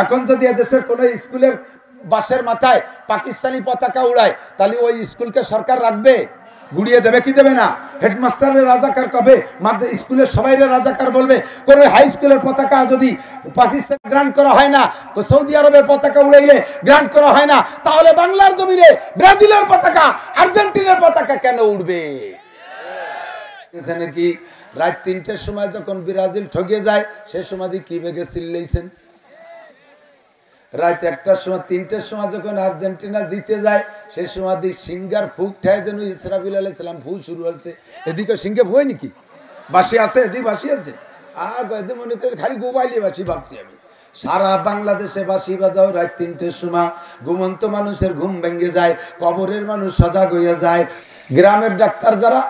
এখন যদি এদেশের কোনো স্কুলের বাসের মাথায় পাকিস্তানি পতাকা উড়ায় তাহলে ওই স্কুলকে সরকার রাখবে? গুড়িয়ে দেবে কি দেবে না? হেডমাস্টারের রাজাকার কবে? স্কুলের সবাইরে রাজাকার বলবে। কোনো হাই স্কুলের পতাকা যদি পাকিস্তান গ্রান্ট করা হয় না, সৌদি আরবের পতাকা উড়াইলে গ্রান্ট করা হয় না, তাহলে বাংলার জমিনে ব্রাজিলের পতাকা, আর্জেন্টিনার পতাকা কেন উড়বে? নাকি রাত ৩টার সময় যখন ব্রাজিল ঠকে যায় সে সময় কি বেগে চিল্লাইছেন? রাত ১টার সময় ৩টার সময় যখন আর্জেন্টিনা জিতে যায় সেই সময় সিঙ্গার ফুক ঠায় যেন ইসরাফিল আলাইহিস সালাম ফু শুরু হয়েছে। এদিকে সিঙ্গে ফুয় নাকি? বাসি আছে, এদিকে বাসি আছে। আর এদিকে মনে করি খালি গোবাইলি বাসি ভাবছি আমি। সারা বাংলাদেশে বাসি বাজাও রাত ৩টার সময়। ঘুমন্ত মানুষের ঘুম ভেঙে যায়, কবরের মানুষ সজাগ হয়ে যায়। গ্রামের ডাক্তার যারা,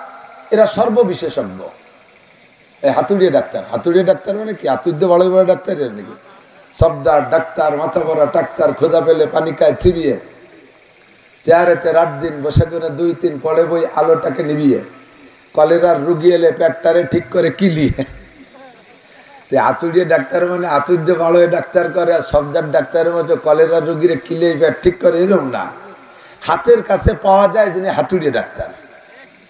এরা সর্ববিশেষজ্ঞ। এই হাতুড়িয়া ডাক্তার, হাতুড়িয়া ডাক্তার মানে কি? হাতুড়িতে বড় বড় ডাক্তার এর নাকি? সবদার ডাক্তার, মাথা ভরা ডাক্তার, খোদা পেলে পানি খায় চিবিয়ে, চেয়ারেতে রাত দিন বসে করে ২-৩ পড়ে বই, আলোটাকে নিবিয়ে, কলেরার রুগী এলে পেটটারে ঠিক করে কিলিয়ে। হাতুড়িয়ে ডাক্তার মানে হাতুড়িতে বড় ডাক্তার করে, আর সবদার ডাক্তারের মতো কলেরার রুগীরে কিলিয়ে পেট ঠিক করে এরকম না। হাতের কাছে পাওয়া যায় যিনি হাতুড়িয়ে ডাক্তার,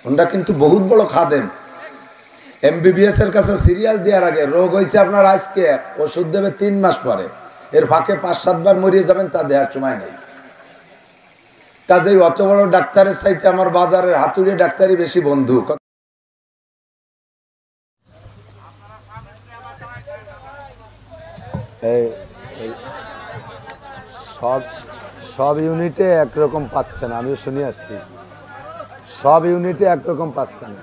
ওনারা কিন্তু বহুত বড় খাদেম। MBBS এর কাছে সিরিয়াল দেওয়ার আগে রোগ হয়েছে আপনার আজকে, ওষুধ দেবে 3 মাস পরে, এর ফাঁকে 5-7 বার মরিয়ে যাবেন, তা দেওয়ার সময় নেই। কাজেই অত বড় ডাক্তারের চাইতে আমার বাজারের হাতুড়ি ডাক্তারই বেশি বন্ধু। সব ইউনিটে একরকম পাচ্ছে না, আমিও শুনে আসছি, সব ইউনিটে একরকম পাচ্ছে না।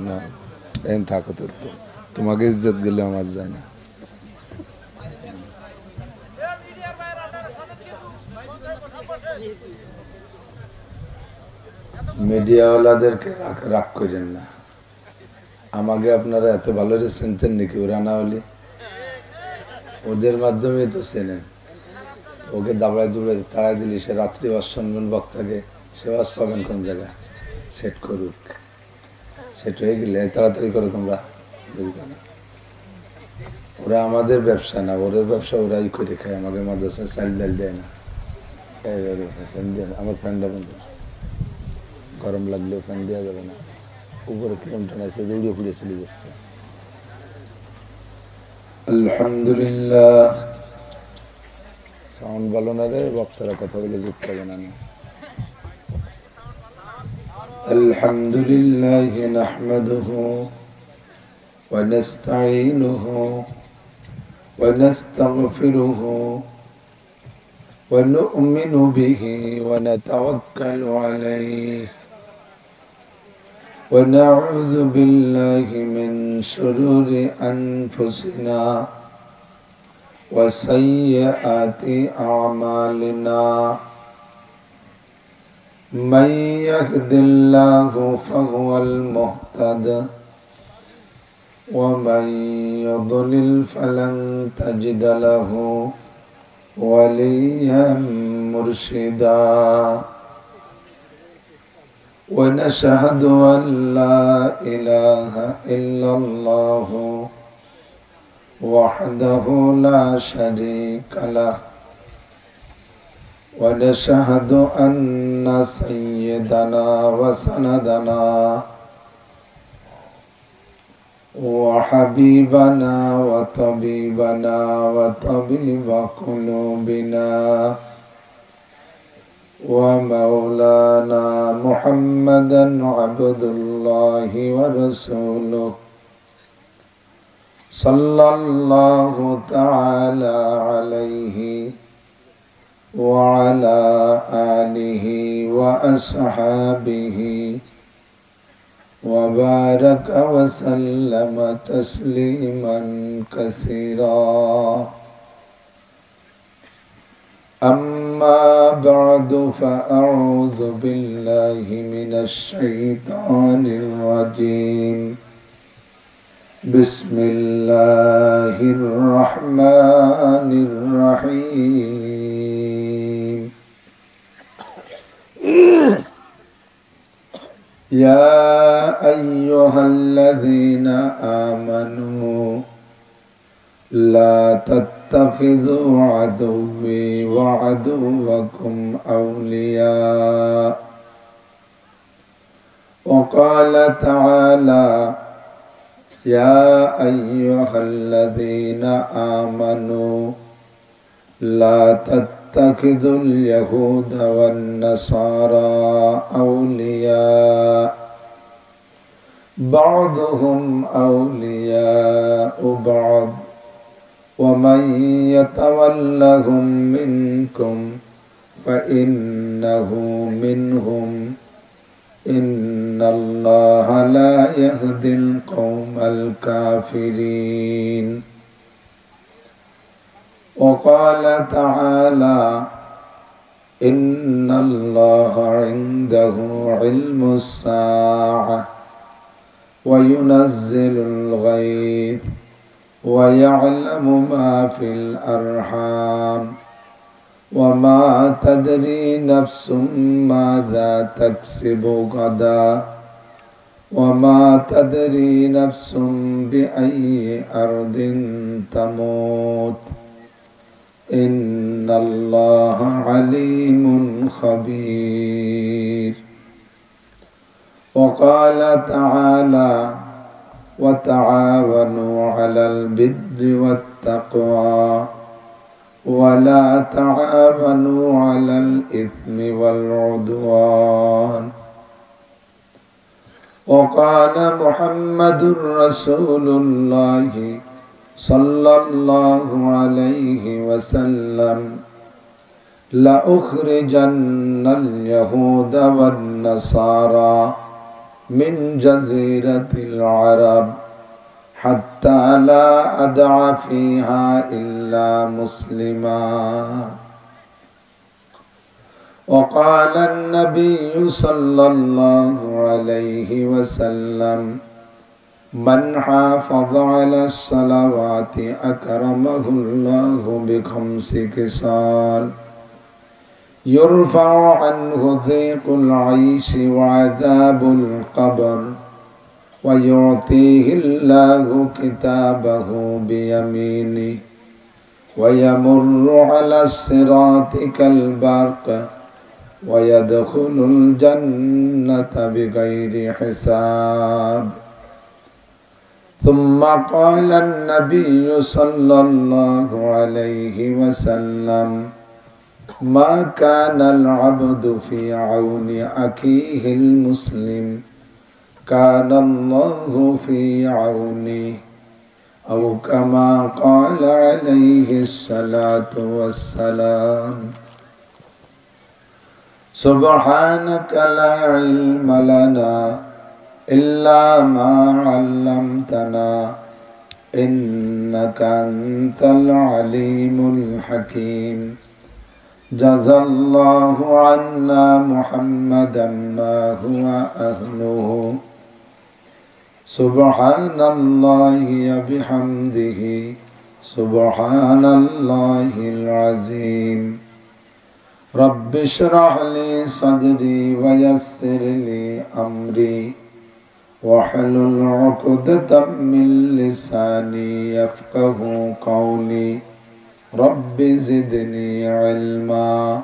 না থাকো তো, তোমাকে ইজ্জত দিলে আমার যায় না। মিডিয়াওয়ালাদেরকে রাগ করেন না। আমাকে আপনারা এত ভালো চিনতেন নাকি? ওরা না হলে ওদের মাধ্যমে তো চেনেন। ওকে দাবড়ায় দুবড়ায় তাড়াই দিলি, সে রাত্রি বাস শুনবেন বক্তাকে, সে বাস পাবেন কোন জায়গায়? সেট করুক, সেট হয়ে গেলে তাড়াতাড়ি করো তোমরা। ওরা আমাদের ব্যবসা না, ওদের ব্যবসা ওরাই করে খায়। আমাকে মাদ্রাসায় চাল ডাল দেয় না। আমার ফ্যানটা বন্ধ, গরম লাগলেও ফ্যান দেওয়া যাবে না। উপরে কিরম টানাইছে, দৌড়িয়ে ফুড়িয়ে চলে যাচ্ছে। আলহামদুলিল্লাহ। সাউন্ড ভালো না রে, বক্তারা কথা বলে যুক্ত হবে না। আলহামদুলিল্লাহ নাহমাদুহু ওয়া নাস্তাঈনুহু ওয়া নাস্তাগফিরুহু ওয়া নু'মিনু বিহি ওয়া নাতাওয়াক্কালু আলাইহি ওয়া নাউযু বিল্লাহি মিন শুরুরি আনফুসিনা ওয়া সাইয়্যাতি আ'মালিনা। من يهد الله فهو المهتد ومن يضلل فلن تجد له وليا مرشدا ونشهد أن لا إله إلا الله وحده لا شريك له ونشهد أن سيدنا وسندنا وحبيبنا وطبيبنا وطبيب قلوبنا ومولانا محمدا عبد الله ورسوله صلى الله تعالى عليه وعلى آله وأصحابه وبارك وسلم تسليما كثيرا أما بعد فأعوذ بالله من الشيطان الرجيم بسم الله الرحمن الرحيم يا أيها الذين آمنوا لا تتخذوا عدوي وعدوكم أولياء وقال تعالى يا أيها الذين آمنوا لا تتخذوا اليهود والنصارى أولياء بعضهم أولياء بعض ومن يتولهم منكم فإنه منهم إن الله لا يهدي القوم الكافرين وقال تعالى إن الله عنده علم الساعة وينزل الغيث ويعلم ما في الأرحام وما تدري نفس ماذا تكسب غدا وما تدري نفس بأي أرض تموت إن الله عليم خبير وقال تعالى وتعاونوا على البر والتقوى ولا تعاونوا على الإثم والعدوان وقال محمد رسول الله صلى الله عليه وسلم لأخرجن اليهود والنصارى من جزيرة العرب حتى لا أدع فيها إلا مسلما وقال النبي صلى الله عليه وسلم من حافظ على الصلوات أكرمه الله بخمس خصال يرفع عنه ضيق العيش وعذاب القبر ويعطيه الله كتابه بيمينه ويمر على الصراط كالبرق ويدخل الجنة بغير حساب ثم قال النبي صلى الله عليه وسلم ما كان العبد في عون أخيه المسلم كان الله في عونه أو كما قال عليه الصلاة والسلام سبحانك لا علم لنا إلا ما علمتنا إنك أنت العليم الحكيم جزى الله عنا محمدا ما هو أهله سبحان الله وبحمده سبحان الله العظيم رب اشرح لي صدري ويسر لي أمري واحلل عقدة من لساني يفقه قولي رب زدني علما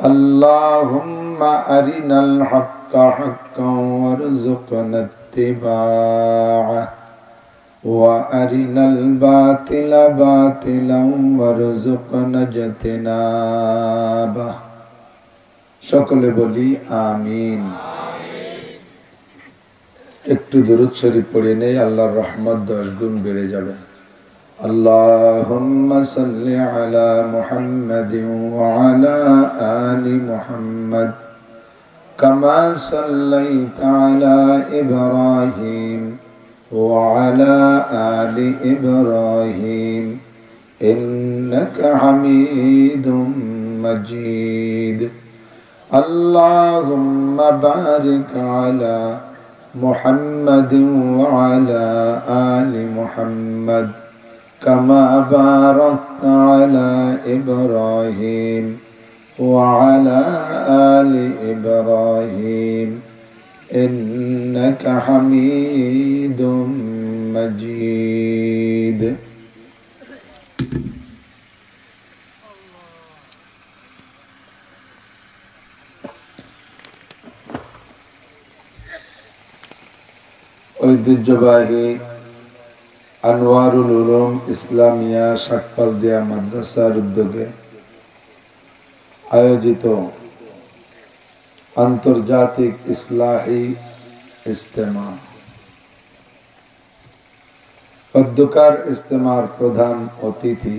اللهم أرنا الحق حقا وارزقنا اتباعه وأرنا الباطل باطلا وارزقنا اجتنابه সকলে বলি আমিন। একটু দরুদ শরীফ পড়ে নেই, আল্লাহর রহমত 10 গুণ বেড়ে যাবে। আল্লাহুম্মা সাল্লি আলা মুহাম্মাদিন ওয়া আলা আলি মুহাম্মাদ কামা সাল্লাইতা আলা ইব্রাহিম ওয়া আলা আলি ইব্রাহিম إنك حميد مجيد اللهم بارك على محمد وعلى آل محمد كما باركت على إبراهيم وعلى آل إبراهيم إنك حميد مجيد ঐতিহ্যবাহী আনোয়ারুল উলুম ইসলামিয়া শাকপালদিয়া মাদ্রাসার উদ্যোগে আয়োজিত আন্তর্জাতিক ইসলাহি ইজতেমা। অধ্যকার ইজতেমার প্রধান অতিথি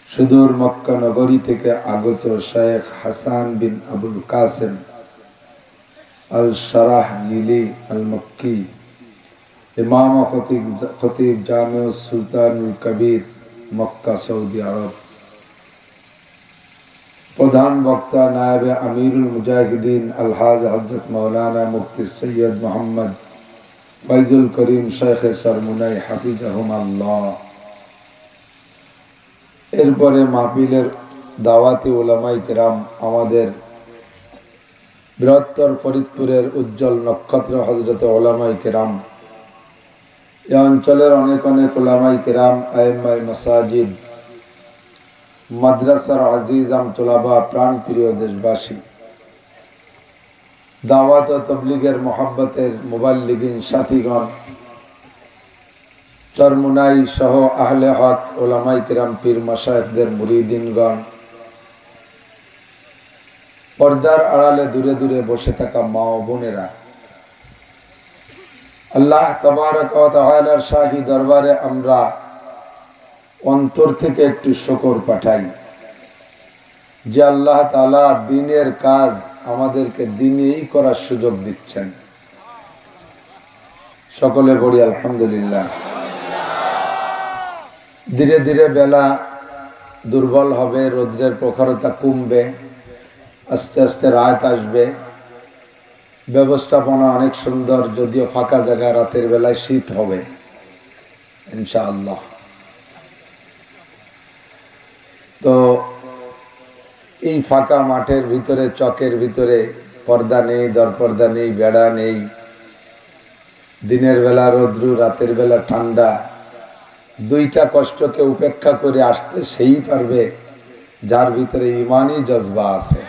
সুদূর মক্কা নগরী থেকে আগত শেখ হাসান বিন আবুল কাসেম আল শারাহগিলি আল মক্কি, ইমাম ও খতিব জামে সুলতানুল কবির মক্কা সৌদি আরব। প্রধান বক্তা নায়েবে আমিরুল মুজাহিদিন আলহাজ হযরত মাওলানা মুফতি সৈয়দ মোহাম্মদ ফয়জুল করিম শেখ সরমুনাই হাফিজাহুমাল্লাহ। এরপরে মাহফিলের দাওয়াতি উলামায়ে কেরাম, আমাদের বৃহত্তর ফরিদপুরের উজ্জ্বল নক্ষত্র হযরত উলামায়ে কেরাম, এই অঞ্চলের অনেক অনেক উলামায়ে কেরাম, আইম্মায়ে মাসাজিদ, মাদ্রাসার আজিজ আমতোলাবা, প্রাণ প্রিয় দেশবাসী, দাওয়াত ও তাবলীগের মোহাব্বতের মুবাল্লিগিন সাথীগণ, চরমুনাই সহ আহলে হক উলামায়ে কেরাম, পীর মাশায়েখদের মুরিদিনগণ, পর্দার আড়ালে দূরে দূরে বসে থাকা মা ও বোনেরা, আল্লাহ তাবারক ওয়া তাআলার শাহী দরবারে আমরা অন্তর থেকে একটু শুকর পাঠাই যে আল্লাহ তাআলা দ্বীনের কাজ আমাদেরকে দ্বীনেই করার সুযোগ দিচ্ছেন। সকলে বলি আলহামদুলিল্লাহ। ধীরে ধীরে বেলা দুর্বল হবে, রৌদ্রের প্রখরতা কমবে, আস্তে আস্তে রাত আসবে। ব্যবস্থাপনা অনেক সুন্দর, যদিও ফাঁকা জায়গায় রাতের বেলায় শীত হবে ইনশাআল্লাহ। তো এই ফাঁকা মাঠের ভিতরে, চকের ভিতরে পর্দা নেই, দরপর্দা নেই, বেড়া নেই, দিনের বেলা রৌদ্র, রাতের বেলা ঠান্ডা, দুইটা কষ্টকে উপেক্ষা করে আসতে সেই পারবে যার ভিতরে ঈমানি জজবা আছে।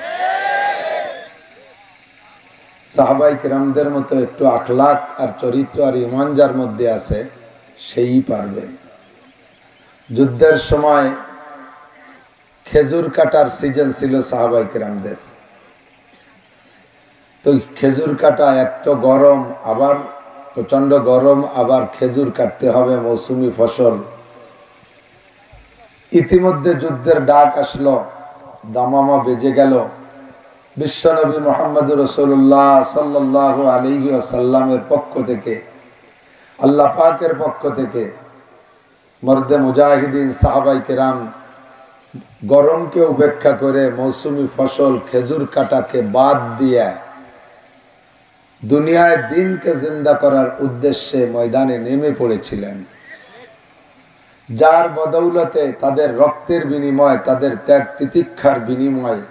সাহাবায়ে কেরামদের মতো একটু আখলাক আর চরিত্র আর ঈমান যার মধ্যে আছে সেই পারবে। যুদ্ধের সময় খেজুর কাটার সিজন ছিল সাহাবায়ে কেরামদের। তো খেজুর কাটা, এক তো গরম, আবার প্রচন্ড গরম, আবার খেজুর কাটতে হবে, মৌসুমি ফসল। ইতিমধ্যে যুদ্ধের ডাক আসলো, দামামা বেজে গেল। বিশ্বনবী মুহাম্মদুর রাসূলুল্লাহ সাল্লাল্লাহু আলাইহি ওয়াসাল্লামের পক্ষ থেকে, আল্লাহ পাকের পক্ষ থেকে মর্দে মুজাহিদিন সাহাবায়ে কেরাম গরমকে উপেক্ষা করে মৌসুমি ফসল খেজুর কাটাকে বাদ দিয়ে দুনিয়ায় দিনকে জিন্দা করার উদ্দেশ্যে ময়দানে নেমে পড়েছিলেন। যার বদৌলতে তাদের রক্তের বিনিময়, তাদের ত্যাগ তিতিক্ষার বিনিময়ে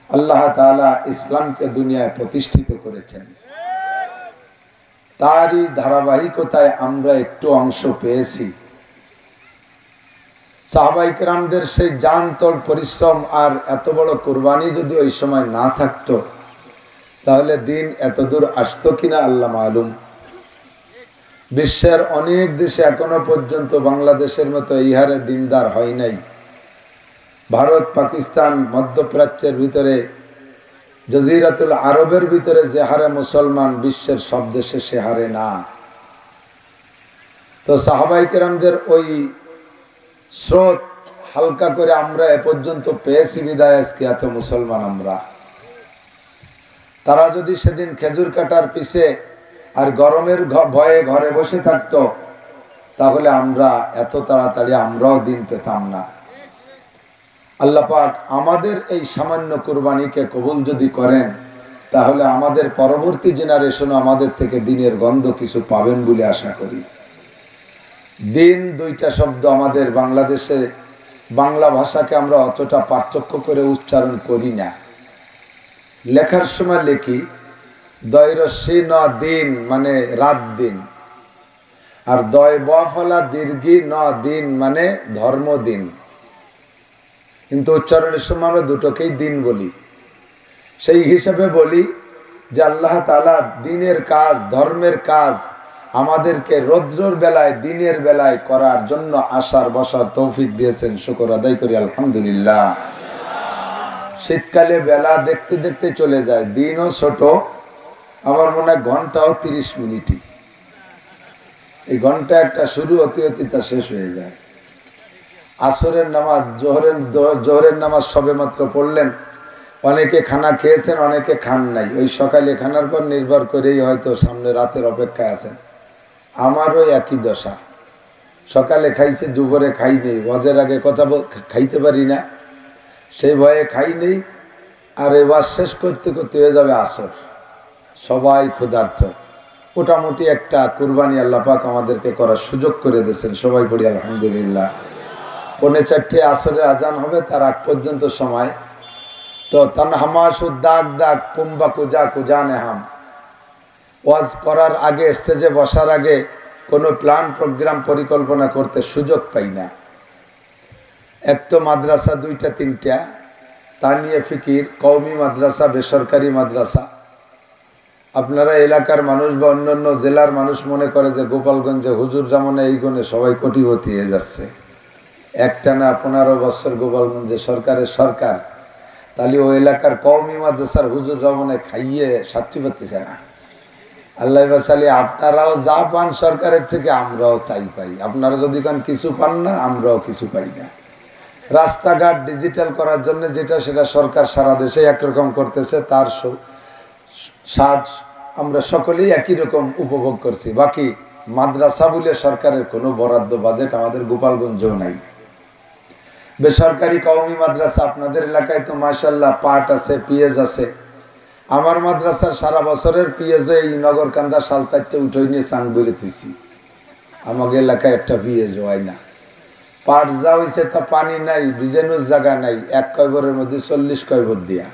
আল্লাহ তাআলা ইসলামকে দুনিয়ায় প্রতিষ্ঠিত করেছেন। তারই ধারাবাহিকতায় আমরা একটু অংশ পেয়েছি। সাহাবায়ে কেরামদের সেই জানতোল পরিশ্রম আর এত বড় কুরবানি যদি ওই সময় না থাকতো, তাহলে দিন এত দূর আসতো কিনা আল্লাহ মালুম। বিশ্বের অনেক দেশে এখনো পর্যন্ত বাংলাদেশের মতো এই হারে দিনদার হয় নাই। ভারত, পাকিস্তান, মধ্যপ্রাচ্যের ভিতরে, জজিরাতুল আরবের ভিতরে যে হারে মুসলমান, বিশ্বের সব দেশে সে হারে না। তো সাহাবায়ে কেরামদের ওই স্রোত হালকা করে আমরা এ পর্যন্ত পেয়েছি বিদায় আজকে এত মুসলমান আমরা। তারা যদি সেদিন খেজুর কাটার পিছে আর গরমের ভয়ে ঘরে বসে থাকতো, তাহলে আমরা এত তাড়াতাড়ি আমরাও দিন পেতাম না। আল্লাহ পাক আমাদের এই সামান্য কুরবানিকে কবুল যদি করেন, তাহলে আমাদের পরবর্তী জেনারেশনও আমাদের থেকে দিনের গন্ধ কিছু পাবেন বলে আশা করি। দিন দুইটা শব্দ আমাদের বাংলাদেশে বাংলা ভাষাকে আমরা অতটা পার্থক্য করে উচ্চারণ করি না। লেখার সময় লিখি দয়রস্যি ন দিন মানে রাত দিন, আর দয় বফলা দীর্ঘি ন দিন মানে ধর্মদিন, কিন্তু উচ্চারণের সময় আমরা দুটোকেই দিন বলি। সেই হিসাবে বলি যে আল্লাহ তাআলা দিনের কাজ, ধর্মের কাজ আমাদেরকে রৌদ্রের বেলায় দিনের বেলায় করার জন্য আসার বসার তৌফিক দিয়েছেন, শুকর আদায় করি আলহামদুলিল্লাহ। শীতকালে বেলা দেখতে দেখতে চলে যায়, দিনও ছোট, আমার মনে হয় ঘন্টাও 30 মিনিটই। এই ঘন্টা একটা শুরু হতে হতে তা শেষ হয়ে যায়। আসরের নামাজ, জোহরের নামাজ সবে মাত্র পড়লেন, অনেকে খানা খেয়েছেন, অনেকে খান নাই। ওই সকালে খানার পর নির্ভর করেই হয়তো সামনে রাতের অপেক্ষায় আছেন। আমারও একই দশা, সকালে খাইছে, দুপুরে খাই নেই, ওয়াজের আগে কথা খাইতে পারি না, সেই ভয়ে খাই নেই। আর এই ওয়াজ শেষ করতে করতে হয়ে যাবে আসর, সবাই ক্ষুধার্ত। মোটামুটি একটা কুরবানি আল্লাহ পাক আমাদেরকে করার সুযোগ করে দিয়েছেন, সবাই পড়ি আলহামদুলিল্লাহ। 3:45 আসরের আজান হবে, তার আগ পর্যন্ত সময়। তো তানহামাসু দাগ দাগ কুম্বা কুজা কুজানে হাম, ওয়াজ করার আগে, স্টেজে বসার আগে কোনো প্ল্যান প্রোগ্রাম পরিকল্পনা করতে সুযোগ পাই না। এক তো মাদ্রাসা 2-3টা, তানিয়ে ফিকির, কওমি মাদ্রাসা, বেসরকারি মাদ্রাসা। আপনারা এলাকার মানুষ বা অন্যান্য জেলার মানুষ মনে করে যে গোপালগঞ্জে হুজুররা মনে এই গুণে সবাই কোটিপতি হয়ে যাচ্ছে। একটানা 15 বছর গোপালগঞ্জে সরকারের সরকার, তাহলে ওই এলাকার কওমি মাদ্রাসার হুজুররা মনে খাইয়ে সাথী পাচ্ছে না। আল্লাহ বাসালি, আপনারাও যা পান সরকারের থেকে আমরাও তাই পাই। আপনারা যদি কান কিছু পান না, আমরাও কিছু পাই না। রাস্তাঘাট ডিজিটাল করার জন্য যেটা, সেটা সরকার সারা দেশে একরকম করতেছে, তার সাজ আমরা সকলেই একই রকম উপভোগ করছি। বাকি মাদ্রাসা বলে সরকারের কোনো বরাদ্দ বাজেট আমাদের গোপালগঞ্জেও নাই। বেসরকারি কওমি মাদ্রাসা আপনাদের এলাকায় তো মাশাআল্লাহ পাট আছে, পিএজ আছে। আমার মাদ্রাসার সারা বছরের পিএজ এই নগরকান্দা সালতাইতে উঠে নিয়ে চাং বলে তুইছি। আমাকে এলাকায় একটা পিএজ হয় না। পাট যা হয়েছে তা পানি নাই, বিজানুর জায়গা নাই। এক কয়বরের মধ্যে 40 কয়বর দিয়া,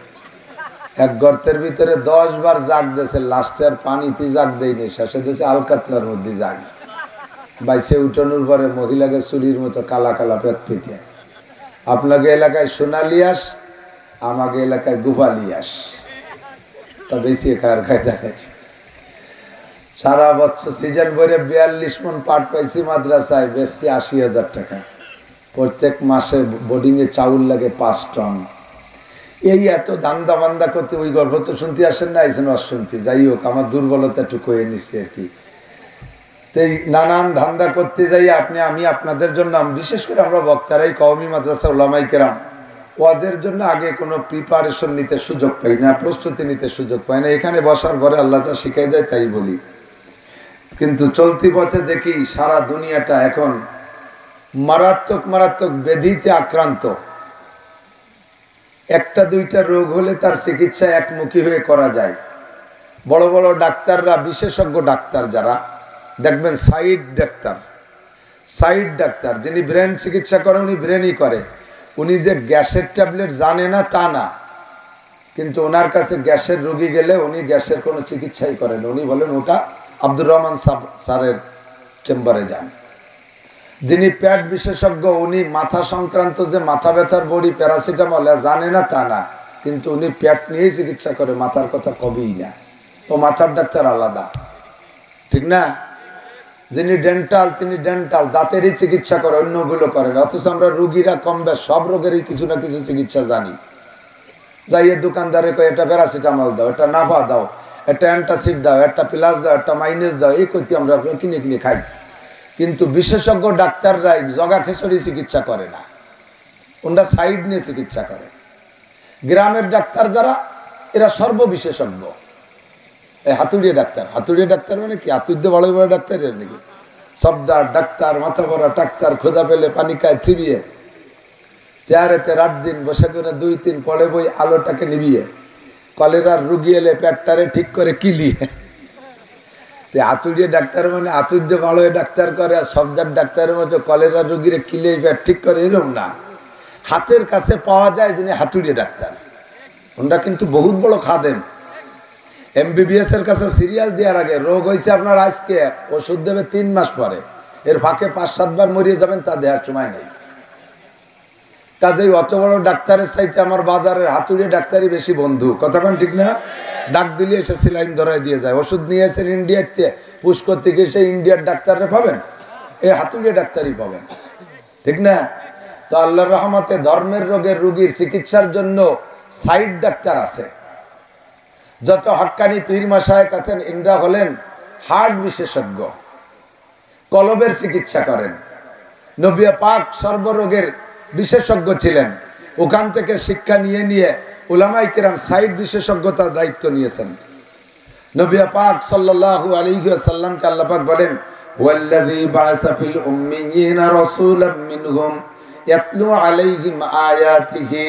এক গর্তের ভিতরে 10 বার জাগ দিয়েছে, লাস্টে আর পানিতে জাগ দেয়নি, শেষে দিয়েছে আলকাতলার মধ্যে জাগ। বাইসে উঠানোর পরে মহিলাকে চুরির মতো কালা কালা পেট পেতে। আপনাকে এলাকায় সোনালিয়াস, আমাকে এলাকায় গুফালিয়াস, তা বেশি খাওয়ার খায় দেখাইছে। সারা বছর সিজন ভরে 42 মন পাট পাইছি মাদ্রাসায়, বেশি 80,000 টাকা। প্রত্যেক মাসে বোর্ডিংয়ে চাউল লাগে 5 টন। এই এত ধান্দা বান্দা করতে ওই গল্প তো শুনতে আসেন না, আইসেন শুনতে। যাই হোক, আমার দুর্বলতা একটু কয়ে নিচ্ছে আর কি। তো এই নানান ধান্দা করতে যাই আমি আপনাদের জন্য, বিশেষ করে আমরা বক্তারাই কওমি মাদ্রাসা উলামায়ে কেরাম ওয়াজের জন্য আগে কোনো প্রিপারেশন নিতে সুযোগ পাই না, প্রস্তুতি নিতে সুযোগ পাই না। এখানে বসার পরে আল্লাহ যা শিখাই যায় তাই বলি। কিন্তু চলতি পথে দেখি সারা দুনিয়াটা এখন মারাত্মক মারাত্মক ব্যাধিতে আক্রান্ত। একটা দুইটা রোগ হলে তার চিকিৎসা একমুখী হয়ে করা যায়। বড় বড় ডাক্তাররা, বিশেষজ্ঞ ডাক্তার যারা দেখবেন, সাইড ডাক্তার যিনি ব্রেন চিকিৎসা করে, উনি ব্রেনই করে। উনি যে গ্যাসের ট্যাবলেট জানে না তা না, কিন্তু ওনার কাছে গ্যাসের রোগী গেলে উনি গ্যাসের কোনো চিকিৎসাই করেন। উনি বলেন ওটা আব্দুর রহমান স্যারের চেম্বারে যান। যিনি পেট বিশেষজ্ঞ, উনি মাথা সংক্রান্ত যে মাথা ব্যথার বড়ি প্যারাসিটামল জানে না তা না, কিন্তু উনি পেট নিয়েই চিকিৎসা করে, মাথার কথা কবেই না। ও মাথার ডাক্তার আলাদা, ঠিক না? যিনি ডেন্টাল, তিনি ডেন্টাল, দাঁতেরই চিকিৎসা করে, অন্যগুলো করেন। অথচ আমরা রুগীরা কম বেশ সব রোগেরই কিছু না কিছু চিকিৎসা জানি। যাইয়ে দোকানদারে কয় এটা প্যারাসিটামল দাও, এটা নাভা দাও, একটা অ্যান্টাসিড দাও, একটা প্লাস দাও, একটা মাইনাস দাও, এই কইতে আমরা কিনে কিনে খাই। কিন্তু বিশেষজ্ঞ ডাক্তাররা জগা খেসরি চিকিৎসা করে না, ওনরা সাইড নিয়ে চিকিৎসা করে। গ্রামের ডাক্তার যারা, এরা সর্ববিশেষজ্ঞ। এই হাতুড়িয়া ডাক্তার মানে কি? হাতুড়িতে বড় বড় ডাক্তার এর নাকি? সবদার ডাক্তার, মাথা ভরা ডাক্তার, ক্ষুধা পেলে পানি খায় চিবিয়ে, চেয়ারেতে রাত দিন বসে করে 2-3 পড়ে বই, আলোটাকে নিবিয়ে, কলেরার রুগী এলে পেটটারে ঠিক করে কিলিয়ে। আতুরিয়ে ডাক্তার মানে আতুর্য বড় ডাক্তার করে, আর সবদার ডাক্তারের মতো কলেরার রুগীরে কিলে পেট ঠিক করে, এরকম না। হাতের কাছে পাওয়া যায় যিনি হাতুড়িয়ে ডাক্তার, ওনারা কিন্তু বহুত বড় খাদেম। MBBS এর কাছে সিরিয়াল দেওয়ার আগে রোগ হয়েছে আপনার আজকে, ওষুধ দেবে 3 মাস পরে, এর ফাঁকে 5-7 বার মরিয়ে যাবেন, তা দেওয়ার সময় নেই। কাজেই অত বড় ডাক্তারের চাইতে আমার বাজারের হাতুড়িয়ে ডাক্তারই বেশি বন্ধু, কতক্ষণ ঠিক না? ডাক দিলে এসে সিলাইন ধরাই দিয়ে যায়। ওষুধ নিয়ে এসেন ইন্ডিয়াতে, পুশ করতে গিয়ে সেই ইন্ডিয়ার ডাক্তাররা পাবেন, এই হাতুড়িয়ে ডাক্তারই পাবেন, ঠিক না? তো আল্লাহর রহমতে ধর্মের রোগের রুগীর চিকিৎসার জন্য সাইড ডাক্তার আছে। যত হক্কানি পীর মাশায়েখ আছেন, ইনরা হলেন হার্ট বিশেষজ্ঞ, কলবের চিকিৎসা করেন। নবী পাক সর্বরোগের বিশেষজ্ঞ ছিলেন, ওখান থেকে শিক্ষা নিয়ে নিয়ে উলামায়ে কিরাম সাইড বিশেষজ্ঞতার দায়িত্ব নিয়েছেন। নবী পাক সাল্লাল্লাহু আলাইহি ওয়াসাল্লামকে আল্লাহ পাক বলেন, ওয়াল্লাযী বাআসা ফিল উম্মিয়িনা রাসূলাম মিনহুম ইয়াতলু আলাইহিম আয়াতিহি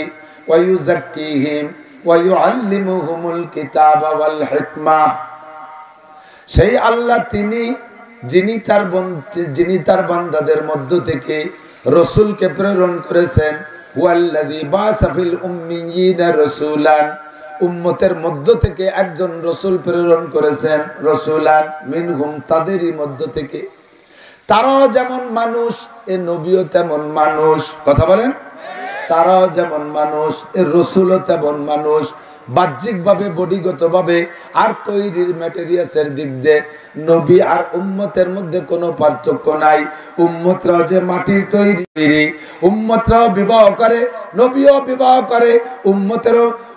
ওয়া ইউযাক্কিহিম ওয়া ইউআল্লিমুহুমুল কিতাবা ওয়াল হিকমাহ। সেই আল্লাহ তিনি যিনি তার বান্দাদের মধ্য থেকে রাসূলকে প্রেরণ করেছেন। ওয়াল্লাযী বাআসা ফিল উম্মিয়িনা রাসূলান, উম্মতের মধ্য থেকে একজন রাসূল প্রেরণ করেছেন। রাসূলান মিনহুম, তাদেরই মধ্য থেকে। তারাও যেমন মানুষ, এ নবীও তেমন মানুষ, কথা বলেন। তারাও যেমন মানুষ, এ রাসূলও তেমন মানুষ। বাহ্যিকভাবে, বডিগতভাবে আর তৈরির ম্যাটেরিয়ালসের দিক দিয়ে নবী আর উম্মতের মধ্যে কোনো পার্থক্য নাই। উম্মতরাও যে মাটির তৈরি, উম্মতরাও বিবাহ করে, নবীও বিবাহ করে।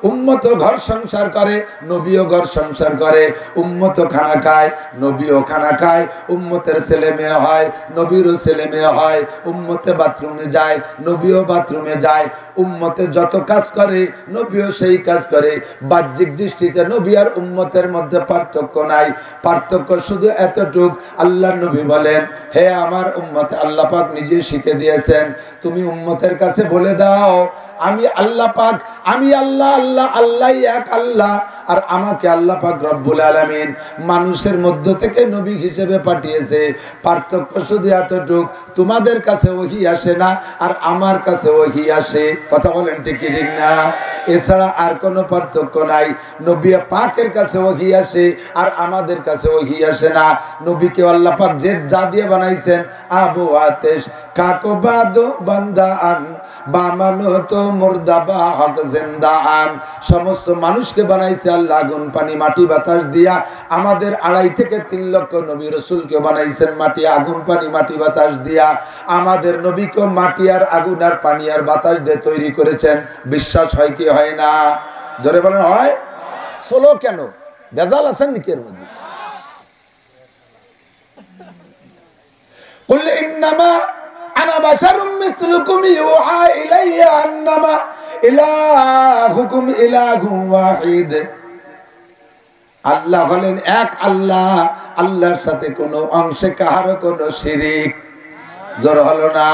উম্মত ঘর সংসার করে, নবীও ঘর সংসার করে। উম্মত খানা খায়, নবীও খানা খায়। উম্মতের ছেলে মেয়ে হয়, নবীরও ছেলে মেয়ে হয়। উম্মতে বাথরুমে যায়, নবীও বাথরুমে যায়। উম্মতে যত কাজ করে, নবীও সেই কাজ করে। বাহ্যিক দৃষ্টিতে নবী আর উম্মতের মধ্যে পার্থক্য নাই। পার্থক্য শুধু এতটুক, আল্লাহ নবী বলেন, হে আমার উম্মত, আল্লাহ পাক নিজে শিখে দিয়েছেন, তুমি উম্মতের কাছে বলে দাও, আমি আল্লাহ পাক, আমি আল্লাহ, আল্লাহ আল্লাহ এক আল্লাহ, আর আমাকে আল্লাহ পাক রব্বুল আলামিন মানুষের মধ্য থেকে নবী হিসেবে পাঠিয়েছে। পার্থক্য শুধু এতটুক, তোমাদের কাছে ওহী আসে না, আর আমার কাছে ওহী আসে। কথা বলেন ঠিক কি ঠিক না? এছাড়া আর কোনো পার্থক্য নাই। নবী পাকের কাছে ওহী আসে, আর আমাদের কাছে ওহী আসে না। নবীকে আল্লাহ পাক যে যা দিয়ে বানাইছেন, আবু আতেশ কাকো বাদো বান্দা আন বামানো তো মুর্দাবা হক জিন্দা আন, সমস্ত মানুষকে বানাইছে আল্লাহ আগুন পানি মাটি বাতাস দিয়া। আমাদের 2.5 থেকে 3 লক্ষ নবী রাসূলকে বানাইছেন মাটি আগুন পানি মাটি বাতাস দিয়া। আমাদের নবীকে মাটি আর আগুন আর পানি আর বাতাস দিয়ে তৈরি করেছেন। বিশ্বাস হয় কি হয় না? জোরে বলেন হয়। চলো কেন, বেজাল আছেন নাকি এর মধ্যে? কুল ইন্নামা আনা বাশারুম মিসলুকুম ইউহা ইলাইয়া আন্নামা ইলাহুকুম ইলাহুম ওয়াহিদ। আল্লাহ হলেন এক আল্লাহ, আল্লাহর সাথে কোনো অংশে কাহারও কোনো শিরিক, জোর হলো না,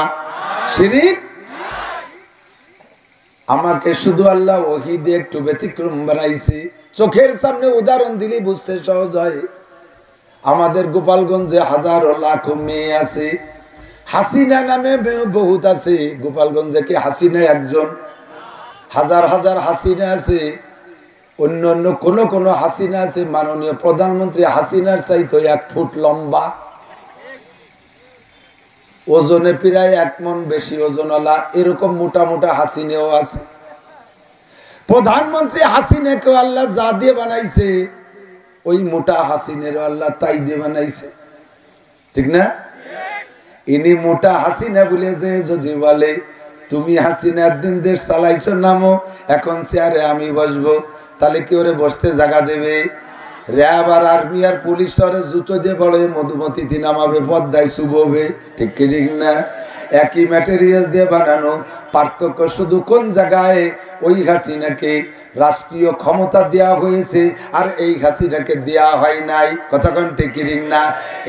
শিরিক। আমাকে শুধু আল্লাহ ওহী দিয়ে একটু ব্যতিক্রম বানাইছে। চোখের সামনে উদাহরণ দিলে বুঝতে সহজ হয়। আমাদের গোপালগঞ্জে হাজারো লাখো মেয়ে আছে, হাসিনা নামে বহুত আছে। গোপালগঞ্জে কি হাসিনা একজন? হাজার হাজার হাসিনা আছে। অন্য অন্য কোন হাসিনা আছে মাননীয় প্রধানমন্ত্রী হাসিনার চাইতে 1 ফুট লম্বা, ওজনে প্রায় 1 মণ বেশি ওজনওয়ালা। এরকম মোটা মোটা হাসিনাও আছে। প্রধানমন্ত্রী হাসিনাকে আল্লাহ যা দিয়ে বানাইছে, ওই মোটা হাসিনেরও আল্লাহ তাই দিয়ে বানাইছে, ঠিক না? ইনি মোটা হাসিনা বলে যে যদি বলে তুমি হাসিনার দিন দেশ চালাইছো, নামো, এখন চেয়ারে আমি বসবো, তাহলে কি ওরে বসতে জায়গা দেবে? র্যাব আর আর্মি আর পুলিশ ওরে জুতো দিয়ে বড় মধুমতিতে নামাবে, পদ্মায় শুভবে, ঠিক কি ঠিক না? একই ম্যাটেরিয়ালস দিয়ে বানানো, পার্থক্য শুধু কোন জায়গায়? ওই হাসিনাকে রাষ্ট্রীয় ক্ষমতা দেওয়া হয়েছে আর এই হাসিনাকে দেওয়া হয় নাই। কতক্ষণ টিকিরিং না?